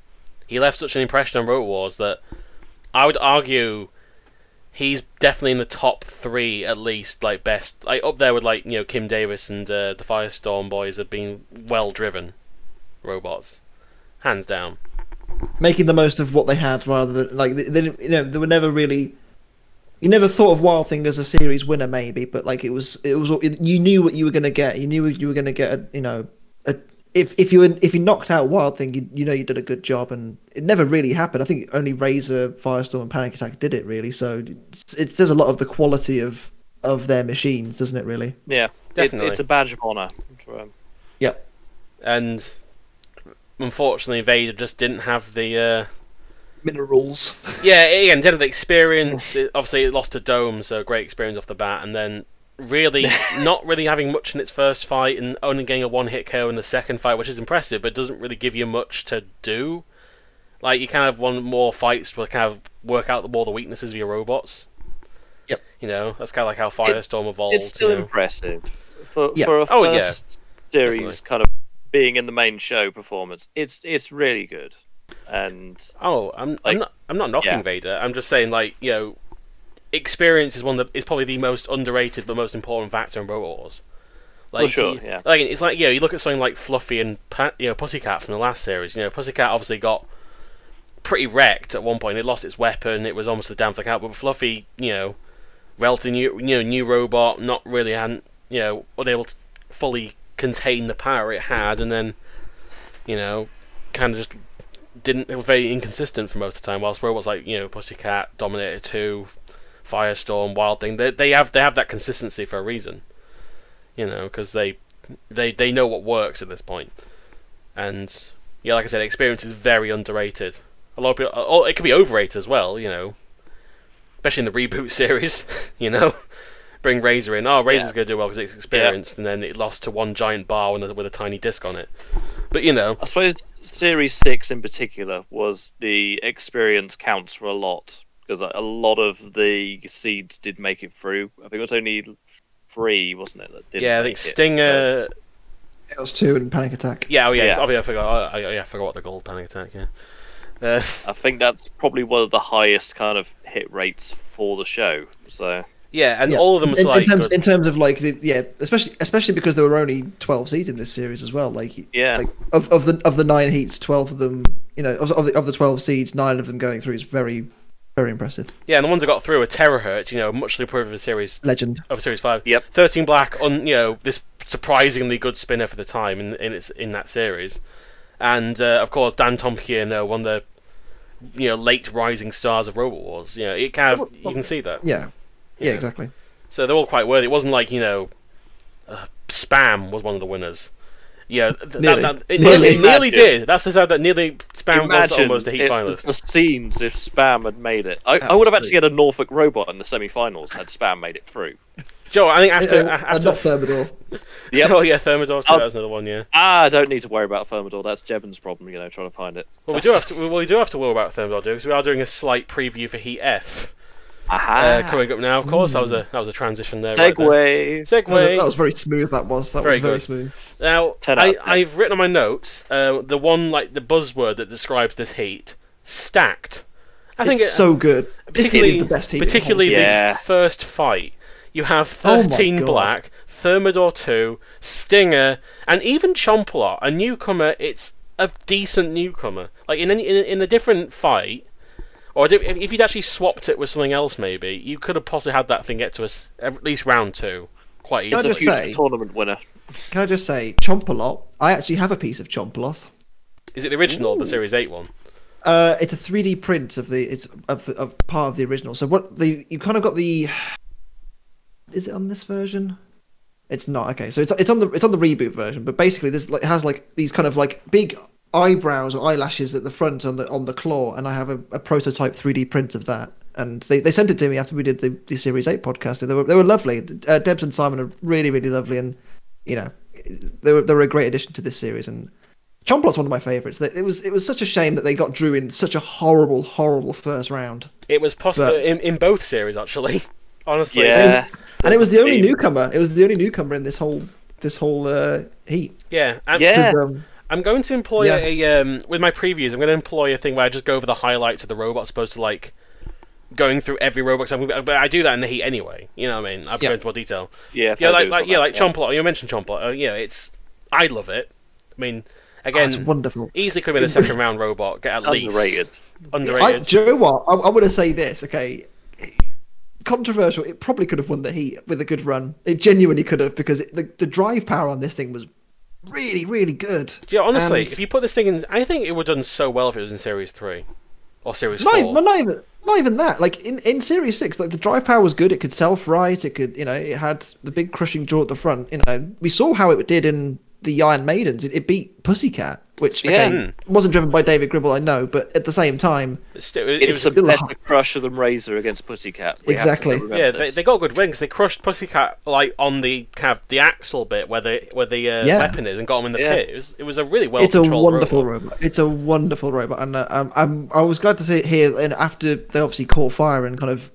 he left such an impression on Robot Wars that I would argue he's definitely in the top 3 at least, best, up there with Kim Davis and the Firestorm boys of being well driven robots. Hands down, making the most of what they had rather than they were never really. You never thought of Wild Thing as a series winner, maybe, but it was you knew what you were going to get. You knew you were going to get if you knocked out Wild Thing, you did a good job, and it never really happened. I think only Razor, Firestorm, and Panic Attack did it really. So it says a lot of the quality of their machines, doesn't it? Really? Yeah, definitely. It's a badge of honor. Yep. And. Unfortunately, Vader just didn't have the minerals. Yeah, again, didn't have the experience. Obviously, it lost to Dome, so great experience off the bat, and then really not really having much in its first fight, and only getting a one-hit KO in the second fight, which is impressive, but doesn't really give you much to do. You kind of want more fights to kind of work out more the weaknesses of your robots. Yep. You know, that's kind of like how Firestorm evolved. It's still you know. impressive for Yeah. for a Oh, yeah. first series kind of being in the main show performance. It's really good, and Oh, I'm not knocking yeah. Vader. I'm just saying, like, you know, experience is probably the most underrated but most important factor in Robot Wars. Like, sure, yeah. Like, it's like, you know, you look at something like Fluffy and Pussycat from the last series. You know, Pussycat obviously got pretty wrecked at one point. It lost its weapon. It was almost the damn thing out. But Fluffy, you know, relatively new robot, not really hadn't, you know, unable to fully contain the power it had, and then, you know, kind of just didn't. It was very inconsistent for most of the time. Whilst robots like, you know, Pussycat, Dominator 2, Firestorm, Wild Thing, they have that consistency for a reason. You know, because they know what works at this point. And yeah, like I said, experience is very underrated. A lot of people, it could be overrated as well. You know, especially in the reboot series. You know, bring Razor in. Oh, Razor's going to do well because it's experienced, and then it lost to one giant bar with a tiny disc on it. But you know, I suppose Series 6 in particular was the experience counts for a lot, because a lot of the seeds did make it through. I think it was only 3, wasn't it? That didn't I make think it. Stinger. Chaos 2 and Panic Attack. Yeah, Yeah. I forgot. I forgot what they're called. Panic Attack. Yeah. I think that's probably one of the highest kind of hit rates for the show. So Yeah, and Yeah. all of them. In terms of like especially because there were only 12 seeds in this series as well. Like yeah, of the 9 heats, 12 of them, you know, of the 12 seeds, 9 of them going through is very, very impressive. Yeah, and the ones that got through are Terahertz, you know, much improved of the series Legend. of Series 5. Yep. 13 Black, you know, this surprisingly good spinner for the time in that series. And of course Dan Tomkian, one of the, you know, late rising stars of Robot Wars. You know, it kind of you can see that. Yeah. Yeah, exactly. So they're all quite worthy. It wasn't like, you know, Spam was one of the winners. Yeah, it nearly did. That's the side that nearly Spam was almost a heat finalist. The scenes if Spam had made it. I would have actually had a Norfolk robot in the semi-finals had Spam made it through. Joe, I think after not Thermidor. Yep. Oh yeah, Thermidor. That was another one. Yeah. I don't need to worry about Thermidor. That's Jevon's problem, you know, trying to find it. Well, we do have to worry about Thermidor because we are doing a slight preview for Heat F. Coming up now, of course. That was a transition there. Segue. Right there. Segue. That was very smooth. That was very smooth. Now, 10 out of 10. I've written on my notes the one, like, the buzzword that describes this heat: stacked. I think it's so good. This heat is the best heat. Particularly the first fight. You have 13 Black, Thermidor 2, Stinger, and even Chompalot, a newcomer. It's a decent newcomer. Like in a different fight. Or if you'd actually swapped it with something else, maybe you could have possibly had that thing get to us at least round 2 quite easily. It's a future tournament winner. Can I just say, Chompalot? I actually have a piece of Chompalot. Is it the original, the Series 8 one? It's a 3D print of part of the original. So you kind of got the. Is it on this version? It's not. Okay, so it's on the reboot version, but basically it has like these kind of like big eyebrows or eyelashes at the front on the claw, and I have a prototype 3D print of that. And they sent it to me after we did the Series 8 podcast. They were lovely. Debs and Simon are really, really lovely, and you know they were a great addition to this series. And Chompalot's one of my favourites. It was such a shame that they got Drew in such a horrible first round. It was possible in both series actually. Honestly, yeah. And it was the only newcomer. It was the only newcomer in this whole heat. Yeah, I'm going to employ with my previews. I'm going to employ a thing where I just go over the highlights of the robot, as opposed to like going through every robot. But I do that in the heat anyway. You know what I mean? I go into more detail. Yeah, like Chompalot. You mentioned Chompalot. I love it. I mean, again, it's wonderful. Easily could have been a second round robot. Get at least underrated. Do you know what? I want to say this. Okay. Controversial. It probably could have won the heat with a good run. It genuinely could have, because the drive power on this thing was really, really good. Yeah, honestly, if you put this thing in, I think it would have done so well if it was in Series 3 or Series 4. Not even that. Like in Series 6, like the drive power was good. It could self-right. It could, it had the big crushing jaw at the front. We saw how it did in the Iron Maidens. It beat Pussycat, which wasn't driven by David Gribble, I know, but at the same time, it's a better crusher than Razor against Pussycat. Exactly. Yeah, they got good wins. They crushed Pussycat like on the kind of the axle bit where the weapon is, and got him in the pit. It was a really well controlled robot. It's a wonderful robot. It's a wonderful robot, and I was glad to see it here. And after they obviously caught fire and kind of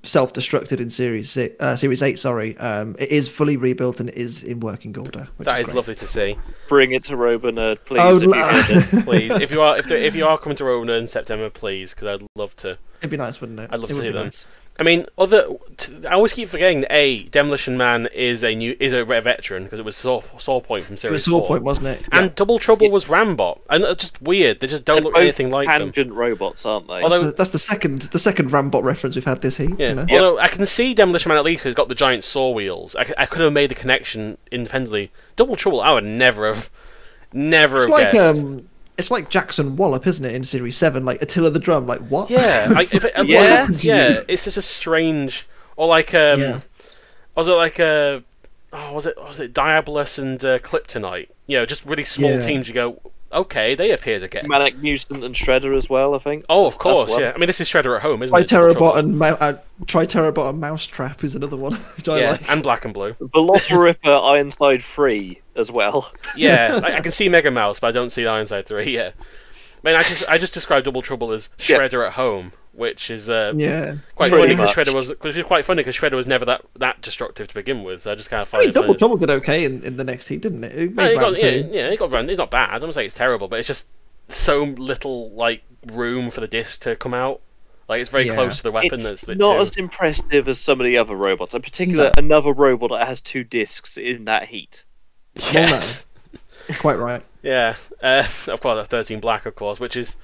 self-destructed in Series 8. Sorry, it is fully rebuilt and it is in working order. That is lovely to see. Bring it to RoboNerd, please. Oh, if you heard it. Please, if you are coming to RoboNerd in September, please, because I'd love to. It'd be nice, wouldn't it? I'd love to see them. Nice. I mean, I always keep forgetting that Demolition Man is a veteran because it was Saw Point from Series 4. It was Saw Point, wasn't it? And Double Trouble was Rambot, and it's just weird. They just don't look anything like them. Tangent robots, aren't they? Although that's the second Rambot reference we've had this heat. Yeah. You know? Although I can see Demolition Man at least because he's got the giant saw wheels. I could have made the connection independently. Double Trouble, I would never have guessed. It's like Jackson Wallop, isn't it, in Series 7? Like Attila the Drum, like what? Yeah, yeah. It's just a strange, or like was it Diabolus and Kryptonite? You know, just really small teams. You go, okay, they appear to get Manic Mutant and Shredder as well, I think. Oh, of course, yeah. I mean, this is Shredder at home, isn't it? Triterabot and Mousetrap is another one. Which I like. And Black and Blue. Velociraptor Ironside 3 as well. Yeah, I can see Mega Mouse, but I don't see Ironside 3. Yeah, I mean, I just described Double Trouble as Shredder at home, which is quite funny because Shredder was never that destructive to begin with. So I just kind of find Double Trouble did okay in the next heat, didn't it? He got round. It's not bad. I don't say it's terrible, but it's just so little like room for the disc to come out. Like it's very close to the weapon. It's not as impressive as some of the other robots. In particular, another robot that has 2 discs in that heat. Yes, quite right. Yeah, of course, 13 Black, of course, which is.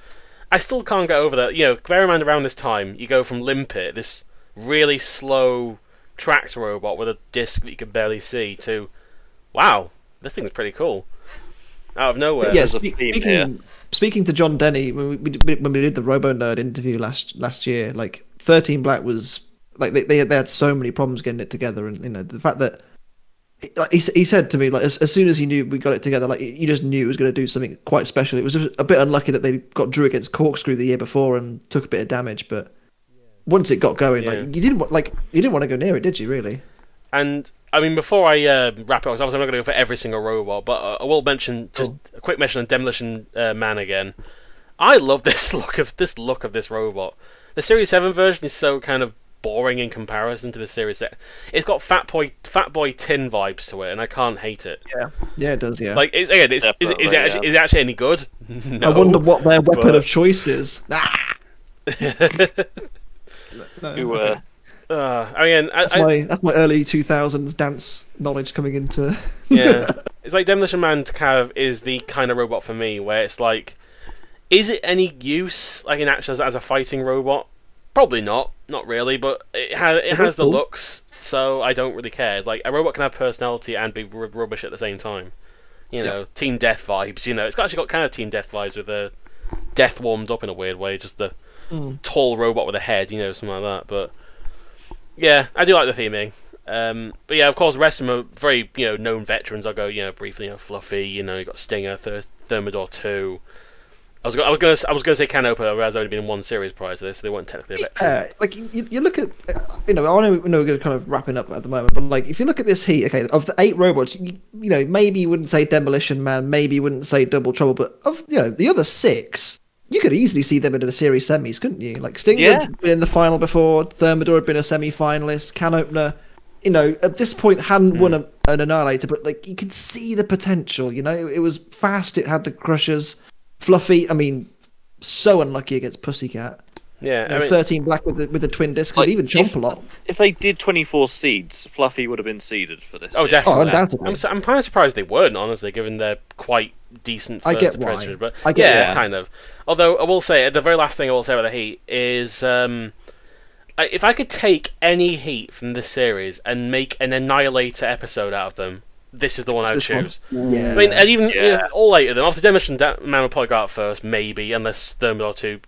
I still can't get over that. You know, bear in mind around this time, you go from Limpet, this really slow tracked robot with a disc that you can barely see, to, wow, this thing's pretty cool. Out of nowhere. Yeah, speaking to John Denny, when we did the RoboNerd interview last year, like 13 Black was like they had so many problems getting it together, and you know the fact that. He said to me, like, as soon as he knew we got it together, like, you just knew it was going to do something quite special. It was just a bit unlucky that they got drew against Corkscrew the year before and took a bit of damage, but once it got going, like, you didn't want to go near it, did you, really? And, I mean, before I wrap it up, because obviously I'm not going to go for every single robot, but I will mention, just a quick mention on Demolition Man again. I love this look of this robot. The Series 7 version is so kind of boring in comparison to the Series 6. It's got Fat Boy Tin vibes to it, and I can't hate it. Yeah, it does. Yeah, like is it actually any good? No, I wonder what their weapon of choice is. No, I mean, that's my early 2000s dance knowledge coming into. Yeah, it's like Demolition Man kind of is the kind of robot for me where it's like, is it any use like in action as a fighting robot? Probably not really, but it has the looks, so I don't really care. It's like a robot can have personality and be rubbish at the same time. You know, Team Death vibes. You know, it's actually got kind of Team Death vibes with a Death warmed up in a weird way, just the tall robot with a head. You know, something like that. But yeah, I do like the theming. But yeah, of course, the rest of them are very known veterans. I'll go briefly. Fluffy. You got Stinger, Thermidor 2. I was gonna say Canopa, whereas they've only been in one series prior to this, so they weren't technically a veteran. Like you look at, I know we're kind of wrapping up at the moment, but like if you look at this heat, okay, of the 8 robots, maybe you wouldn't say Demolition Man, maybe you wouldn't say Double Trouble, but of the other 6, you could easily see them in the series semis, couldn't you? Like Stinger had been in the final before, Thermidor had been a semi-finalist, Can Opener, at this point hadn't won an Annihilator, but like you could see the potential. It was fast, it had the crushers. Fluffy, I mean, so unlucky against Pussycat. Yeah, 13 Black with the twin discs, and even Chomp a lot. If they did 24 seeds, Fluffy would have been seeded for this. Oh, definitely. Undoubtedly. I'm kind of surprised they weren't, honestly, given their quite decent first impressions. But I get why. Kind of. Although I will say, the very last thing I will say about the Heat is, if I could take any Heat from this series and make an Annihilator episode out of them, this is the one I would choose. Yeah. I mean, and even all 8 of them. Obviously, Demolition Man will probably go out first, maybe, unless Thermidor 2,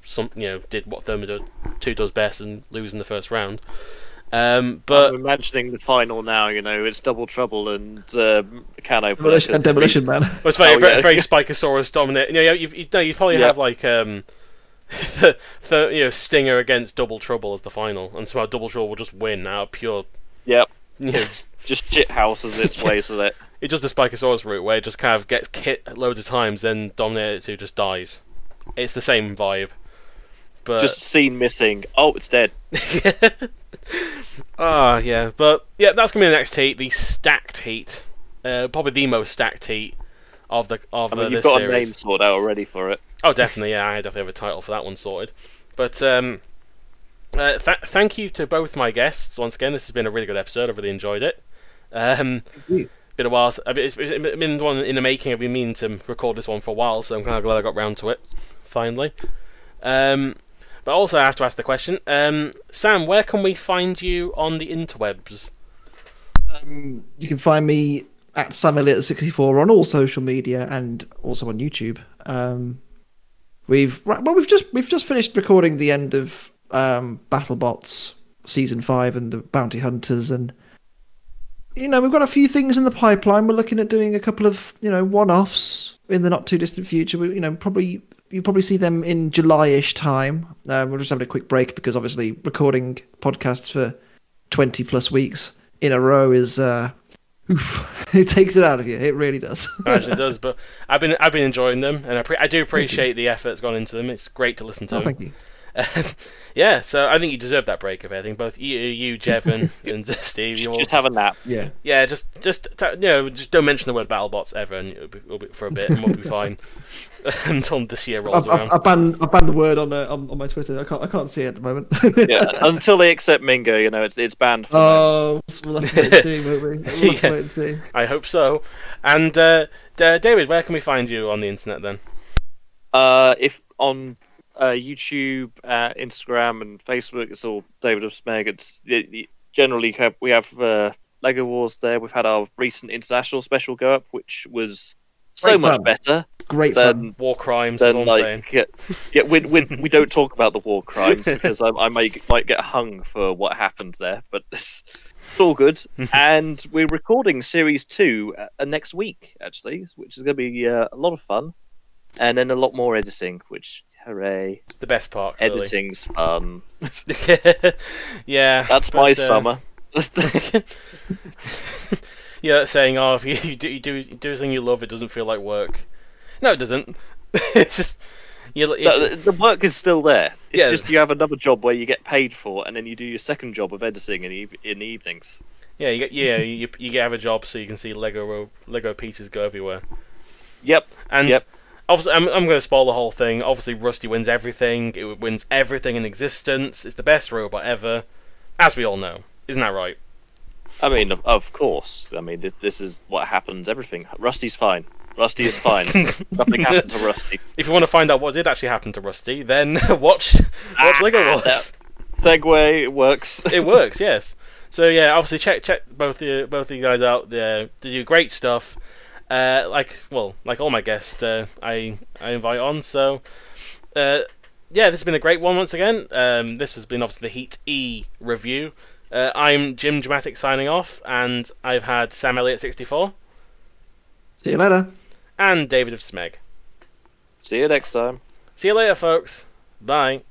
did what Thermidor 2 does best and lose in the first round. But I'm imagining the final now. It's Double Trouble and Can Opener and Demolition Man. Well, it's very Spikosaurus dominant. You probably have like Stinger against Double Trouble as the final, and somehow Double Trouble will just win out of pure. Yep. Just shit houses its way so that it does the Spikosaurus route where it just kind of gets hit loads of times, then Dominator 2 just dies. It's the same vibe. But just scene missing. Oh, it's dead. Oh, yeah. But, yeah, that's going to be the next heat, the stacked heat. Probably the most stacked heat of You've this got series. a name sorted out already for it. Oh, definitely, yeah. I definitely have a title for that one sorted. But, thank you to both my guests. Once again, this has been a really good episode. I've really enjoyed it. Been a while. It's been one in the making. I've been meaning to record this one for a while, so I'm kind of glad I got round to it finally. But also I have to ask the question, Sam, where can we find you on the interwebs? You can find me at SamElliott64 on all social media and also on YouTube. We've just finished recording the end of BattleBots Season 5 and the Bounty Hunters, and we've got a few things in the pipeline. We're looking at doing a couple of one-offs in the not too distant future. You'll probably see them in July-ish time. We're just having a quick break because obviously recording podcasts for 20 plus weeks in a row is it takes it out of you. It really does. It actually does. But I've been enjoying them, and I do appreciate the effort that's gone into them. It's great to listen to them. Thank you. Yeah, so I think you deserve that break of everything. Both you, Jevon, and Steve. You all Just have a nap. Yeah. Just don't mention the word BattleBots ever, and it'll be for a bit, and we'll be fine until this year rolls around. I've banned the word on my Twitter. I can't see it at the moment. Yeah, until they accept Mingo, it's banned. For we'll have to wait and see, won't we? We'll have to wait and see. I hope so. And David, where can we find you on the internet then? If on YouTube, Instagram, and Facebook, it's all David of Smeg. Generally we have Lego Wars there. We've had our recent international special go up, which was so much better. Great fun. War crimes, is all I'm saying. Yeah, we don't talk about the war crimes because I might get hung for what happened there, but it's all good. And we're recording Series 2 next week, actually, which is going to be a lot of fun. And then a lot more editing, which, hooray. The best part, really. Editing's fun. Yeah. That's my summer. Yeah, saying, if you do something you love, it doesn't feel like work. No, it doesn't. It's just... The work is still there. It's just you have another job where you get paid for, and then you do your second job of editing in the evenings. Yeah, you have a job so you can see Lego pieces go everywhere. Yep. And obviously, I'm going to spoil the whole thing. Obviously, Rusty wins everything. It wins everything in existence. It's the best robot ever, as we all know. Isn't that right? I mean, of course. I mean, this is what happens. Everything. Rusty's fine. Rusty is fine. Nothing happened to Rusty. If you want to find out what did actually happen to Rusty, then watch Lego Wars. Segue, it works. It works, yes. So yeah, obviously check both of you guys out. They do great stuff. Like all my guests, I invite on. So yeah, this has been a great one once again. This has been obviously the Heat E review. I'm Jim Dramatic signing off, and I've had Sam Elliott 64. See you later. And David of Smeg. See you next time. See you later, folks. Bye.